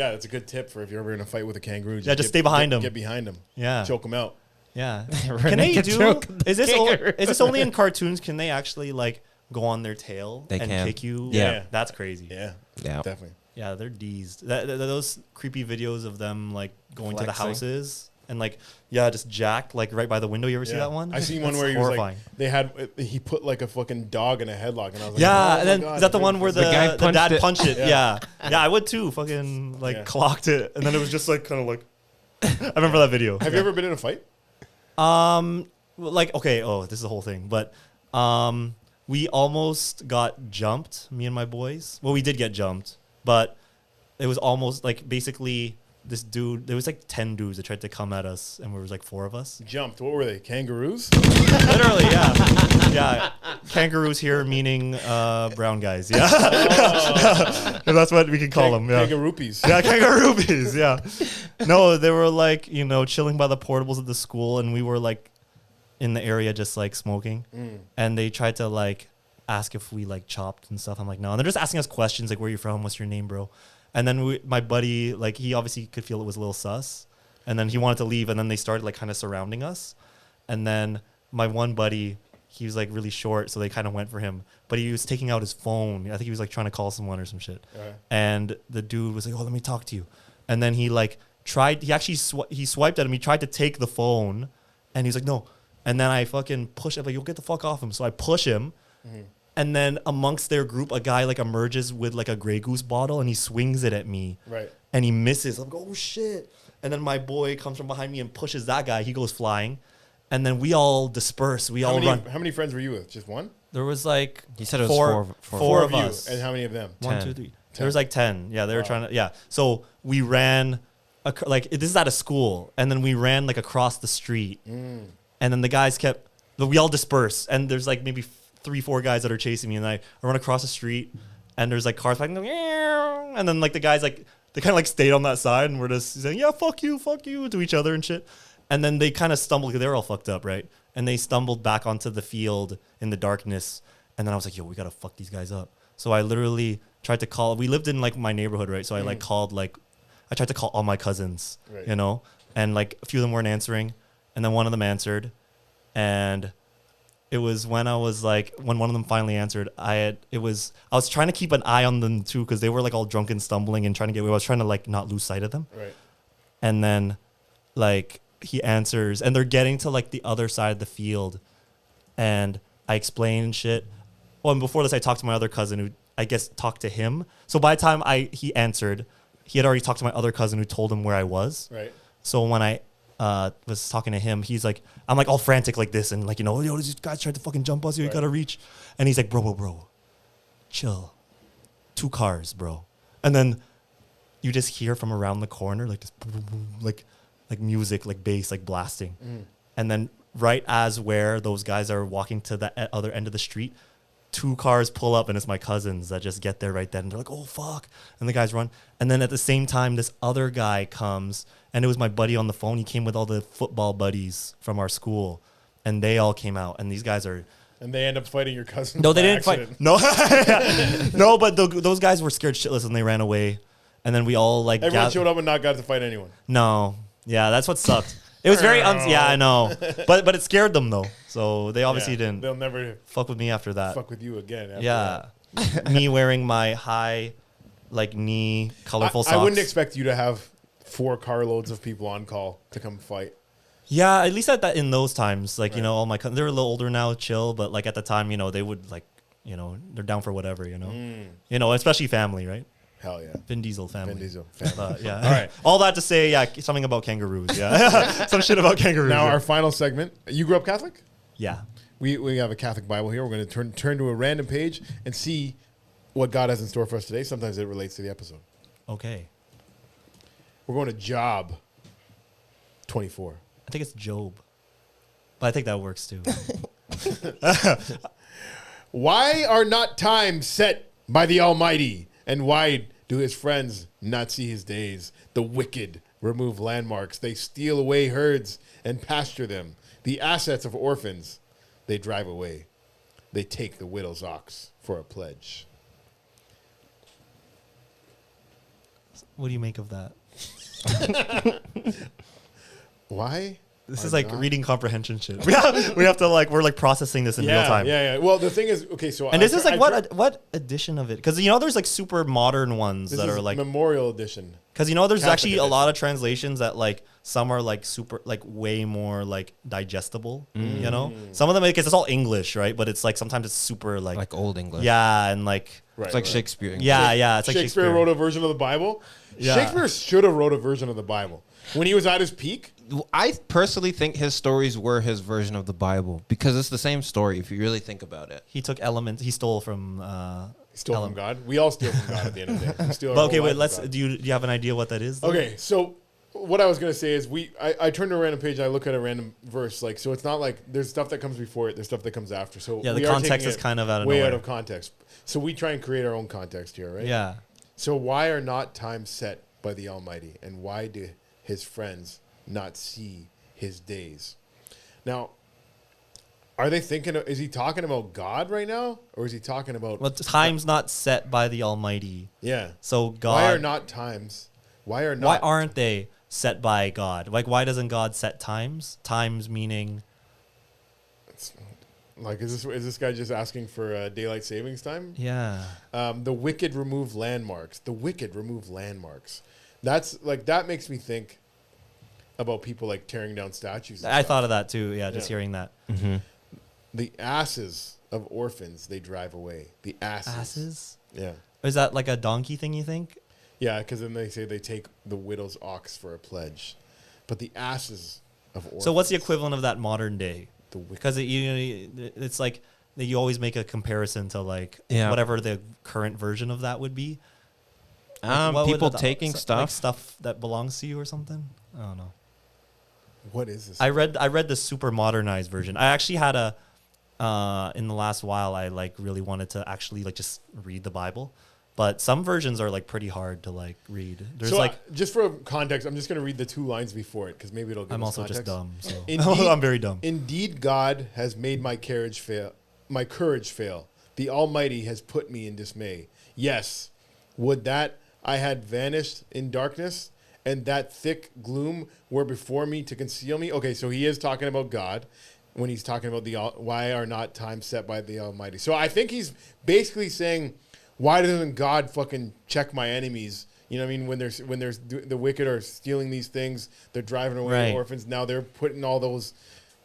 tip for if you're ever in a fight with a kangaroo. just stay behind him. Get behind him. Yeah. Choke him out. Yeah. Renee Can they can do? choke Is this only in cartoons? Can they actually like go on their tail They and can. kick you? Yeah. That's crazy. Yeah, Yeah. definitely. Yeah, they're D's. Those creepy videos of them like going to the Flexing. houses and like just jacked like right by the window. You ever see that one? I seen one That's where he horrifying. was like, he put like a fucking dog in a headlock, and I was like, Yeah, oh and my then God, is that the I'm one ready where for the, this. guy the punched dad it. punched it? Yeah. Yeah, I would too. Fucking like Yeah. clocked it, and then it was just like kind of like. I remember that video. Have you ever been in a fight? Like okay, this is the whole thing, but we almost got jumped, me and my boys. Well, we did get jumped, but it was almost like basically this dude. There was like 10 dudes that tried to come at us, and there was like 4 of us. Jumped. What were they? Kangaroos? Literally, yeah. Kangaroos here meaning brown guys. Yeah, that's what we can call them. Yeah. Kangaroopies. Yeah, kangaroopies. Yeah. No, they were like, chilling by the portables at the school, and we were like in the area just like smoking. And they tried to like ask if we like chopped and stuff. I'm like, no. And they're just asking us questions like, where you from? What's your name, bro? And then my buddy, like, he obviously could feel it was a little sus. And then he wanted to leave, and then they started like kind of surrounding us. And then my one buddy, he was like really short, so they kind of went for him. But he was taking out his phone. I think he was like trying to call someone or some shit. And the dude was like, "Oh, let me talk to you." And then he like tried. He actually he swiped at him. He tried to take the phone, and he's like, "No." And then I fucking push him like, "You'll get the fuck off him." So I push him, and then amongst their group, a guy like emerges with like a Grey Goose bottle, and he swings it at me. Right. And he misses. I'm like, "Oh shit!" And then my boy comes from behind me and pushes that guy. He goes flying. And then we all disperse. We all run. How many friends were you with? Just one? There was like He said it was four of you. us. And how many of them? 1, 10. 2, 3. There was like 10. Yeah, they were trying to. Yeah. So we ran like this is at a school, and then we ran like across the street, and then the guys we all dispersed, and there's like maybe 3-4 guys that are chasing me, and I run across the street, and there's like cars fighting, and then like the guys like they kind of like stayed on that side, and we're just saying yeah fuck you to each other and shit, and then they kind of stumbled because they were all fucked up, right? And they stumbled back onto the field in the darkness, and then I was like, yo, we gotta fuck these guys up. So I literally tried to call. We lived in like my neighborhood, right? So I like called like. I tried to call all my cousins, you know, and like a few of them weren't answering, and then one of them answered, and it was when I was like, when one of them finally answered, I was trying to keep an eye on them too, because they were like all drunk and stumbling and trying to get away. I was trying to like not lose sight of them. Right. And then like he answers, and they're getting to like the other side of the field, and I explain shit. Oh, and before this, I talked to my other cousin who I guess talked to him. So by the time he answered, he had already talked to my other cousin who told him where I was. Right. So when I was talking to him, he's like, I'm like all frantic like this, and like, you know, yo, these guys tried to fucking jump us. You gotta reach. And he's like, bro, chill. 2 cars, bro. And then you just hear from around the corner like this, like music, like bass, like blasting. And then right as where those guys are walking to the other end of the street, 2 cars pull up, and it's my cousins that just get there right then. And they're like, oh, fuck. And the guys run. And then at the same time, this other guy comes, and it was my buddy on the phone. He came with all the football buddies from our school, and they all came out. And these guys are... And they end up fighting your cousin. No, they didn't fight. No, no, but those guys were scared shitless, and they ran away. And then we all like... Everyone showed up and not got to fight anyone. No. Yeah, that's what sucked. It was very... yeah, I know. But it scared them, though. So they obviously didn't... They'll never... fuck with me after that. Fuck with you again. After Yeah. Me wearing my high, like, knee, colorful socks. I wouldn't expect you to have 4 carloads of people on call to come fight. Yeah, at least at that in those times. Like, you know, all my cousins, they're a little older now, chill. But, like, at the time, you know, they would, like, you know, they're down for whatever, you know. You know, especially family, right? Hell yeah. Vin Diesel family. Vin Diesel family. Yeah. All right. All that to say, yeah, something about kangaroos. Yeah. Some shit about kangaroos. Now, our final segment. You grew up Catholic? Yeah. We have a Catholic Bible here. We're going to turn to a random page and see what God has in store for us today. Sometimes it relates to the episode. Okay. We're going to Job 24. I think it's Job. But I think that works too. Why are not times set by the Almighty? And why do his friends not see his days? The wicked remove landmarks. They steal away herds and pasture them. The assets of orphans they drive away. They take the widow's ox for a pledge. What do you make of that? Why? This is like reading comprehension shit. we have to like, we're like processing this in real time. Yeah. Well, the thing is, okay, so... And this is like, what edition of it? Because, you know, there's like super modern ones that are like... Memorial Edition. Because, you know, there's Catholic actually edition. a lot of translations that like, some are like super, like way more like digestible, you know? Some of them, like, it's all English, right? But it's like, sometimes it's super like Old English. yeah, and like... Right, It's like Shakespeare. Yeah, it's like Shakespeare wrote a version of the Bible. Yeah. Shakespeare should have wrote a version of the Bible. When he was at his peak... I personally think his stories were his version of the Bible because it's the same story if you really think about it. He took elements, he stole from... Stole from God. We all steal from God at the end of the day. We steal our But whole okay, wait, life from God. do you have an idea what that is? Though? Okay, so what I was going to say is I turn to a random page, I look at a random verse, like, so it's not like there's stuff that comes before it, there's stuff that comes after. So Yeah, the we are context taking is it kind of out of way nowhere. out of context. So we try and create our own context here, right? Yeah. So why are not times set by the Almighty, and why do his friends not see his days? Now, are they thinking? Is he talking about God right now, or is he talking about? Well, time's not set by the Almighty. Yeah. So God. Why are not times? Why are not? Why aren't they set by God? Like, why doesn't God set times? Times meaning. Like, is this guy just asking for daylight savings time? Yeah. The wicked remove landmarks. The wicked remove landmarks. That's like that makes me think about people like tearing down statues. And I stuff. thought of that too. Yeah, just Yeah. hearing that. The asses of orphans they drive away. The asses. Asses? Yeah. Is that like a donkey thing, you think? Yeah, because then they say they take the widow's ox for a pledge, but the asses of orphans. So what's the equivalent of that modern day? The wicked. Because it's like that you always make a comparison to like Yeah. whatever the current version of that would be. What would People the- taking like stuff. stuff that belongs to you or something. I don't know. What is this? I read the super modernized version. I actually had a in the last while I like really wanted to actually like just read the Bible, but some versions are like pretty hard to like read. There's so like just for context, I'm just going to read the 2 lines before it because maybe it'll give I'm us also context. just dumb, so Indeed- I'm very dumb. Indeed, God has made my courage fail. The Almighty has put me in dismay. Yes, would that I had vanished in darkness, and that thick gloom were before me to conceal me. Okay, so he is talking about God when he's talking about why are not times set by the Almighty. So I think he's basically saying, why doesn't God fucking check my enemies? You know what I mean? When there's the wicked are stealing these things, they're driving away Right. orphans. Now they're putting all those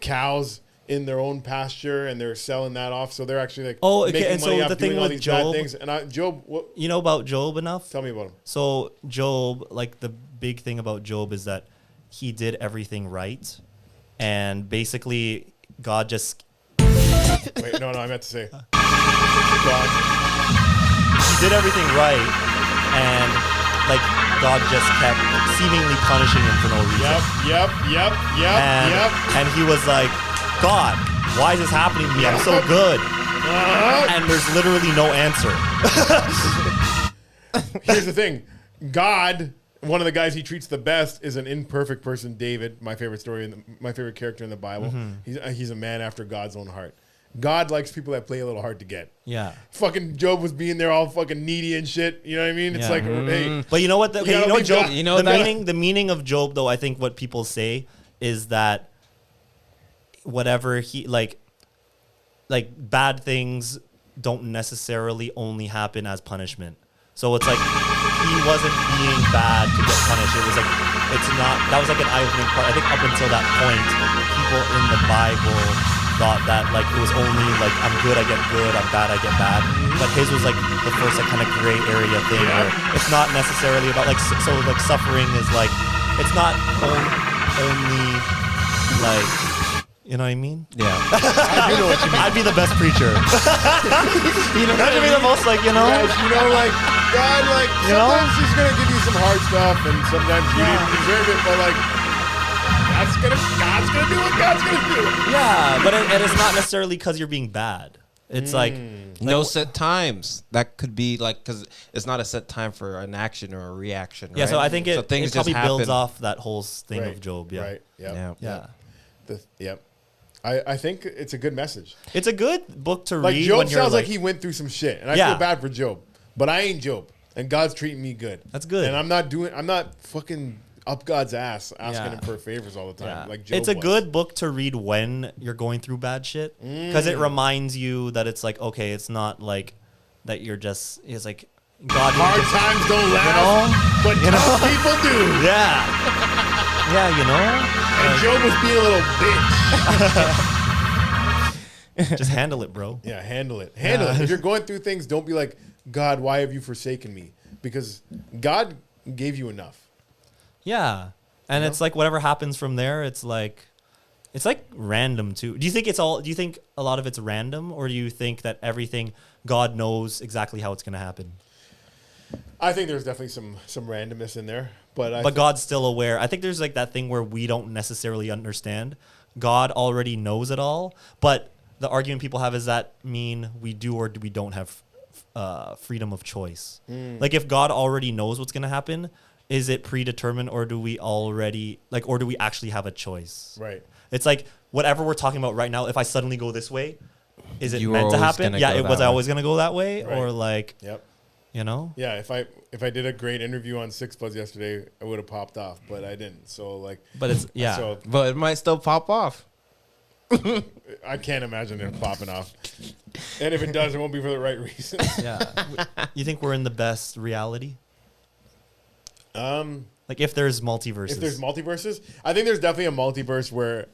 cows in their own pasture and they're selling that off. So they're actually like making and so money the off thing doing all with these bad Job- things. And Job, what? You know about Job enough? Tell me about him. So Job, like the big thing about Job is that he did everything right, and basically God just Wait, no, I meant to say. God. he did everything right, and like God just kept seemingly punishing him for no reason. Yep. And he was like, God, why is this happening to me? I'm so good. And there's literally no answer. Here's the thing. God, one of the guys he treats the best is an imperfect person, David, my favorite story, my favorite character in the Bible. He's a man after God's own heart. God likes people that play a little hard to get. Yeah. Fucking Job was being there all fucking needy and shit. You know what I mean? It's Yeah. like, hey, But you know what? gotta You know what leave Job? that- you know the that- meaning of Job, though, I think what people say is that whatever he like bad things don't necessarily only happen as punishment. So it's like he wasn't being bad to get punished. It was like it's not. That was like an eye-opening part. I think up until that point, people in the Bible thought that like it was only like I'm good, I get good, I'm bad, I get bad. But his was like the first like kind of gray area thing where it's not necessarily about like so like suffering is like it's not only like you know what I mean? Yeah. I do know what you mean. I'd be the best preacher. You know That should be the most like you know. Guys, you know, like, God, like, You know? sometimes he's going to give you some hard stuff, and sometimes you didn't deserve it, but, like, God's going to do what God's going to do. Yeah, but it is not necessarily because you're being bad. It's like No set times. That could be like because it's not a set time for an action or a reaction. yeah. right? So I think it things probably just builds happen. off that whole thing Right, of Job. Yeah. Right, yep. Yeah. Yeah. Yep. I think it's a good message. It's a good book to Like, read. Job when you're sounds like he went through some shit, and I Yeah. feel bad for Job, but I ain't Job, and God's treating me good. That's good. And I'm not fucking up God's ass asking Yeah. him for favors all the time. Yeah. Like Job It's a was. good book to read when you're going through bad shit because it reminds you that it's like okay, it's not like that you're just. It's like God. didn't Hard just- times don't last, know? but tough people do. Yeah. Yeah, you know. And Job was being a little bitch. Just handle it, bro. Yeah, handle it. Handle it. If you're going through things, don't be like, God, why have you forsaken me? Because God gave you enough. Yeah. And it's like whatever happens from there, it's like random too. Do you think a lot of it's random, or do you think that everything God knows exactly how it's going to happen? I think there's definitely some randomness in there, but God's still aware. I think there's like that thing where we don't necessarily understand. God already knows it all, but the argument people have is that mean we do or we don't have freedom of choice. Like if God already knows what's going to happen, is it predetermined, or do we actually have a choice? right. It's like whatever we're talking about right now. If I suddenly go this way, is it You were meant to always happen? gonna Yeah, go it that was way. always going to go that way, Right. or like Yep. you know. Yeah, if I did a great interview on 6 Plus yesterday, I would have popped off, but I didn't. So like, But it's yeah. So But it might still pop off. I can't imagine it popping off. And if it does, it won't be for the right reasons. Yeah. You think we're in the best reality? Like if there's multiverses. If there's multiverses, I think there's definitely a multiverse where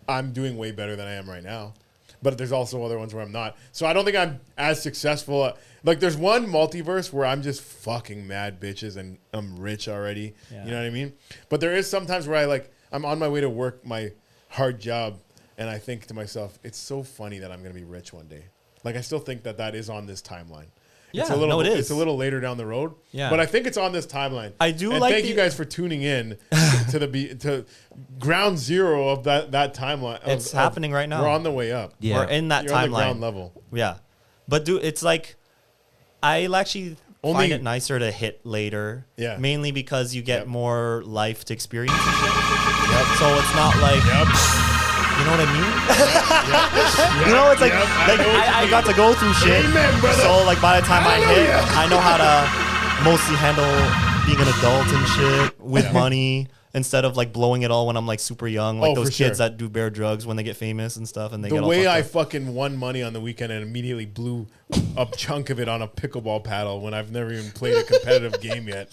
I'm doing way better than I am right now. But there's also other ones where I'm not. So I don't think I'm as successful. Like there's one multiverse where I'm just fucking mad bitches and I'm rich already. Yeah. You know what I mean? But there is sometimes where I'm on my way to work my hard job and I think to myself, it's so funny that I'm going to be rich one day. Like I still think that is on this timeline. It's Yeah, a little, no, it is. It's a little later down the road. Yeah. But I think it's on this timeline. I do and like thank you guys for tuning in to ground zero of that timeline. It's happening right now. We're on the way up. Yeah. We're in that You're on the timeline. ground level. Yeah. But it's like, I'll actually Only- find it nicer to hit later. Yeah. Mainly because you get Yep. more life to experience and shit. So it's not like, Yep. you know what I mean? You know, it's like, Yep, I know what you I got to go through shit. Amen, brother. So like by the time I hit, Hallelujah. I know how to mostly handle being an adult and shit with money instead of like blowing it all when I'm like super young. Like Oh, those for kids sure. that do bear drugs when they get famous and stuff and they The get all way fucked I up. fucking won money on the weekend and immediately blew a chunk of it on a pickleball paddle when I've never even played a competitive game yet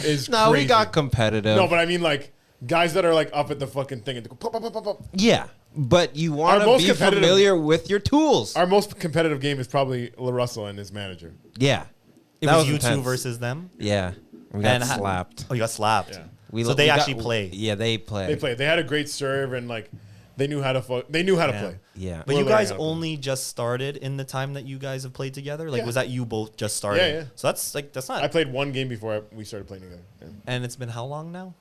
is No, crazy. we got competitive. No, but I mean like guys that are like up at the fucking thing and go pop, pop, pop, pop, pop. yeah, but you want Our to most be competitive- familiar with your tools. Our most competitive game is probably La Russell and his manager. Yeah, It That was you two intense. versus them. Yeah, we got And ha- slapped. Oh, you got slapped. Yeah. So they we actually got- play. Yeah, they play. They played. They had a great serve and like they knew how to play. Yeah, But We're you learning guys how to play. only just started in the time that you guys have played together? Like, Yeah. was that you both just started? Yeah, yeah. So that's not. I played one game before we started playing together. Yeah. and it's been how long now?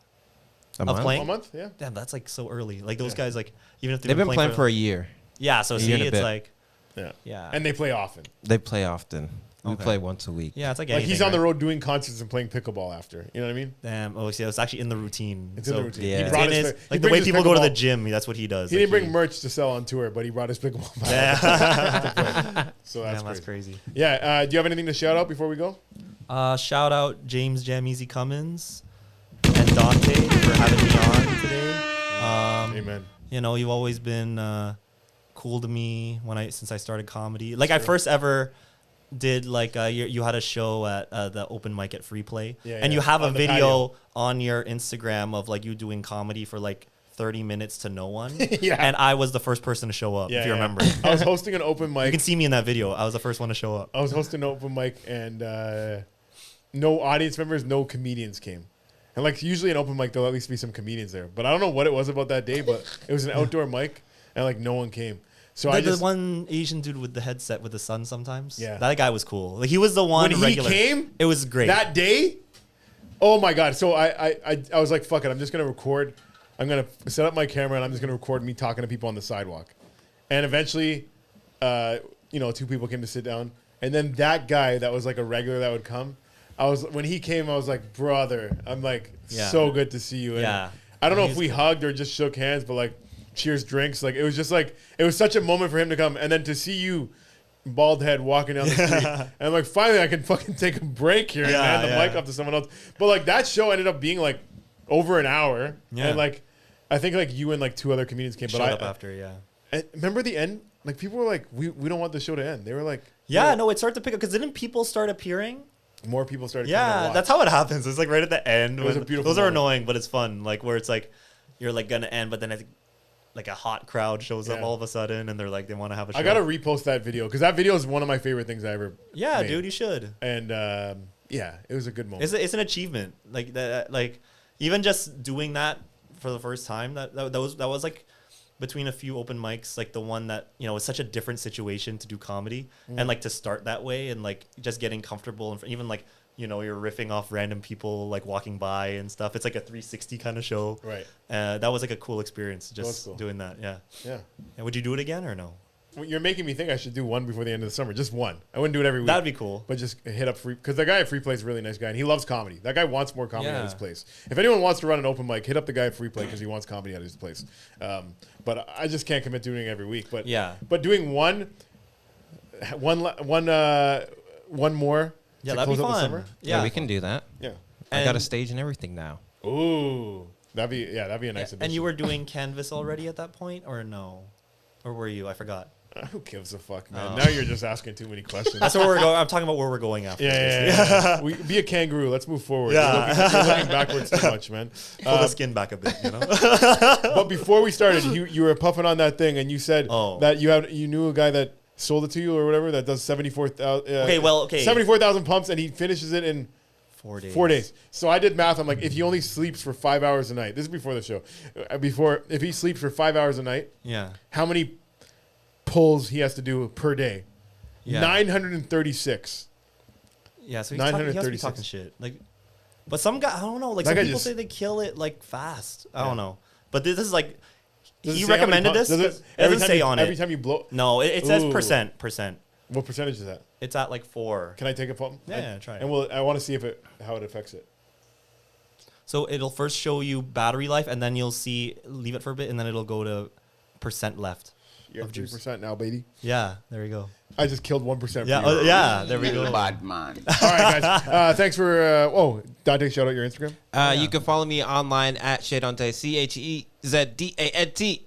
A Of month? playing? A month? Yeah. Damn, that's like so early. Like those Yeah. guys, like even if They've been playing for a year. yeah. So a see, year and a it's bit. like Yeah. Yeah. And they play often. They play often. We Okay. play once a week. yeah, it's like Like anything, he's on the right? road doing concerts and playing pickleball after. You know what I mean? Damn. Oh, see, it's actually in the routine. It's in the routine. yeah. He It's brought in his, his- he like the brings way his people go to the pickleball- gym, that's what he does. He Like, didn't bring merch to sell on tour, but he brought his pickleball. bag. Yeah. So Damn, that's, that's crazy. crazy. Yeah. Do you have anything to shout out before we go? Shout out Jameasy Cummins and Dante for having me on today. Amen. You know, you've always been cool to me since I started comedy. Like I first ever did like you had a show at the open mic at Free Play, Yeah, and yeah. you have a On the video patio. on your Instagram of like you doing comedy for like 30 minutes to no one. Yeah. And I was the first person to show up. Yeah, if you yeah. remember, I was hosting an open you mic. can see me in that video. I was the first one to show up. I was hosting an open mic, and no audience members, no comedians came. And like usually an open mic, there'll at least be some comedians there. But I don't know what it was about that day, but it was an outdoor mic, and like no one came. So I The just one Asian dude with the headset with the sun sometimes. Yeah. That guy was cool. Like he was the one when he regular. came, It was great. that day. Oh my god! So I was like, fuck it, I'm just gonna record. I'm gonna set up my camera and I'm just gonna record me talking to people on the sidewalk. And eventually, two people came to sit down, and then that guy that was like a regular that would come. When he came, I was like, brother, I'm like, Yeah. so good to see you. And Yeah. I don't know He's if we hugged or just shook hands, but like, cheers, drinks. Like it was just like it was such a moment for him to come, and then to see you, bald head, walking down the street, and I'm like, finally, I can fucking take a break here and Yeah, hand the yeah. mic off to someone else. But like that show ended up being like over an hour, Yeah. and like I think like you and like two other comedians came. Showed But up after, yeah. and remember the end? Like people were like, we don't want the show to end. They were like, Yeah, no, it started to pick up because didn't people start appearing? more people started. coming to Yeah, watch. that's how it happens. It's like right at the end. It was when- a beautiful those are moment. annoying, but it's fun. Like where it's like you're like gonna end, but then it's like a hot crowd shows up Yeah. all of a sudden, and they're like they want to have a show. I gotta repost that video because that video is one of my favorite things I ever. yeah, made. dude, you should. And yeah, it was a good moment. It's an achievement. Like that. Like even just doing that for the first time. That was like between a few open mics, like the one that was such a different situation to do comedy and like to start that way and like just getting comfortable and even like you're riffing off random people like walking by and stuff. It's like a 360 kind of show. Right. That was like a cool experience was just cool. doing that. Yeah. Yeah. And would you do it again or no? Well, you're making me think I should do one before the end of the summer. Just one. I wouldn't do it every week. That'd be cool. But just hit up Free, because the guy at Free Play is a really nice guy and he loves comedy. That guy wants more comedy at Yeah. his place. If anyone wants to run an open mic, hit up the guy at Free Play because he wants comedy at his place. But I just can't commit to doing it every week. But Yeah. But doing one more. Yeah, to that'd be close out the fun. summer? Yeah, we can do that. Yeah. I got a And- stage and everything now. Ooh, that'd be a nice addition. And you were doing Canvas already at that point or no? Or were you? I forgot. Who gives a fuck, man? Oh. Now you're just asking too many questions. That's where we're going. I'm talking about where we're going after. Yeah. We, be a kangaroo. Let's move forward. Yeah. You're looking backwards too much, man. Pull the skin back a bit, But before we started, you were puffing on that thing, and you said Oh. that you knew a guy that sold it to you or whatever that does 74,000. Okay. 74,000 pumps, and he finishes it in 4 days. 4 days. So I did math. I'm like, if he only sleeps for 5 hours a night, this is before the show. If he sleeps for 5 hours a night, Yeah. how many pulls he has to do per day? Yeah. 936. Yeah, so he must be 936. talking shit. Like, but some guy, I don't know. Like That some guy people just- say they kill it like fast. I don't know. But this is like Does it he say how many recommended pumps- this. does It every doesn't time say you- on Every it. time you blow. No, it says Ooh. percent. What percentage is that? It's at like 4. Can I take a pump? Yeah, try it. And I want to see how it affects it. So it'll first show you battery life, and then you'll see leave it for a bit, and then it'll go to percent left You're of at juice. 3% now, baby. Yeah, there you go. I just killed 1%. Yeah, for you. yeah, there we go. Bad man. All right, guys. Thanks for. Dante, shout out your Instagram. You can follow me online at Shedante, CHEZDANTE.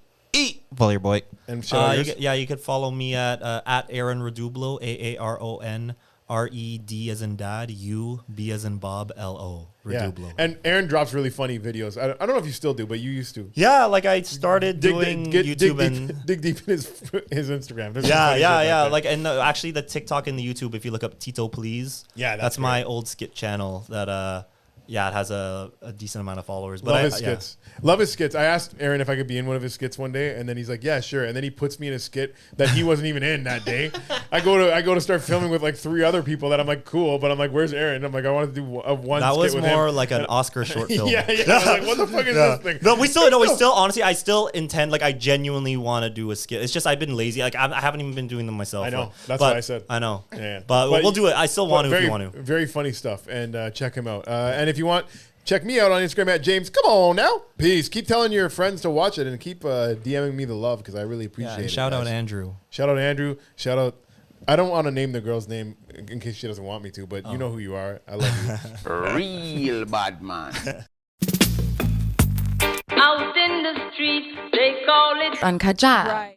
Follow your boy. And shout out yours. You could follow me at Aaron Redublo, AARON, RED as in dad, U, B as in Bob, LO, Yeah. Redublo. And Aaron drops really funny videos. I don't know if you still do, but you used to. Yeah, like I started doing YouTube and dig deep in his Instagram. There's some yeah, funny yeah, shit yeah. there. Like and actually the TikTok and the YouTube, if you look up Tito Please, Yeah, that's that's my great. old skit channel that it has a decent amount of followers. But Love his skits. Love his skits. I asked Aaron if I could be in one of his skits one day, and then he's like, "Yeah, sure." And then he puts me in a skit that he wasn't even in that day. I go to start filming with like 3 other people that I'm like, cool, but I'm like, "Where's Aaron?" I'm like, I want to do one. That skit was with more him. like an Oscar short film. Yeah. I was like, what the fuck is this thing? No, we still honestly, I still intend, like, I genuinely want to do a skit. It's just I've been lazy. Like, I haven't even been doing them myself. I know. That's but what I said. I know. Yeah. But we'll do it. I still want to very, if you want to. Very funny stuff, and check him out. And if you want, check me out on Instagram at James. Come on now, peace. Keep telling your friends to watch it, and keep DMing me the love because I really appreciate Yeah, it. and shout out guys. Andrew. Shout out Andrew. Shout out. I don't want to name the girl's name in case she doesn't want me to, but you know who you are. I love you. Real bad man. Out in the street, they call it Uncut Jams.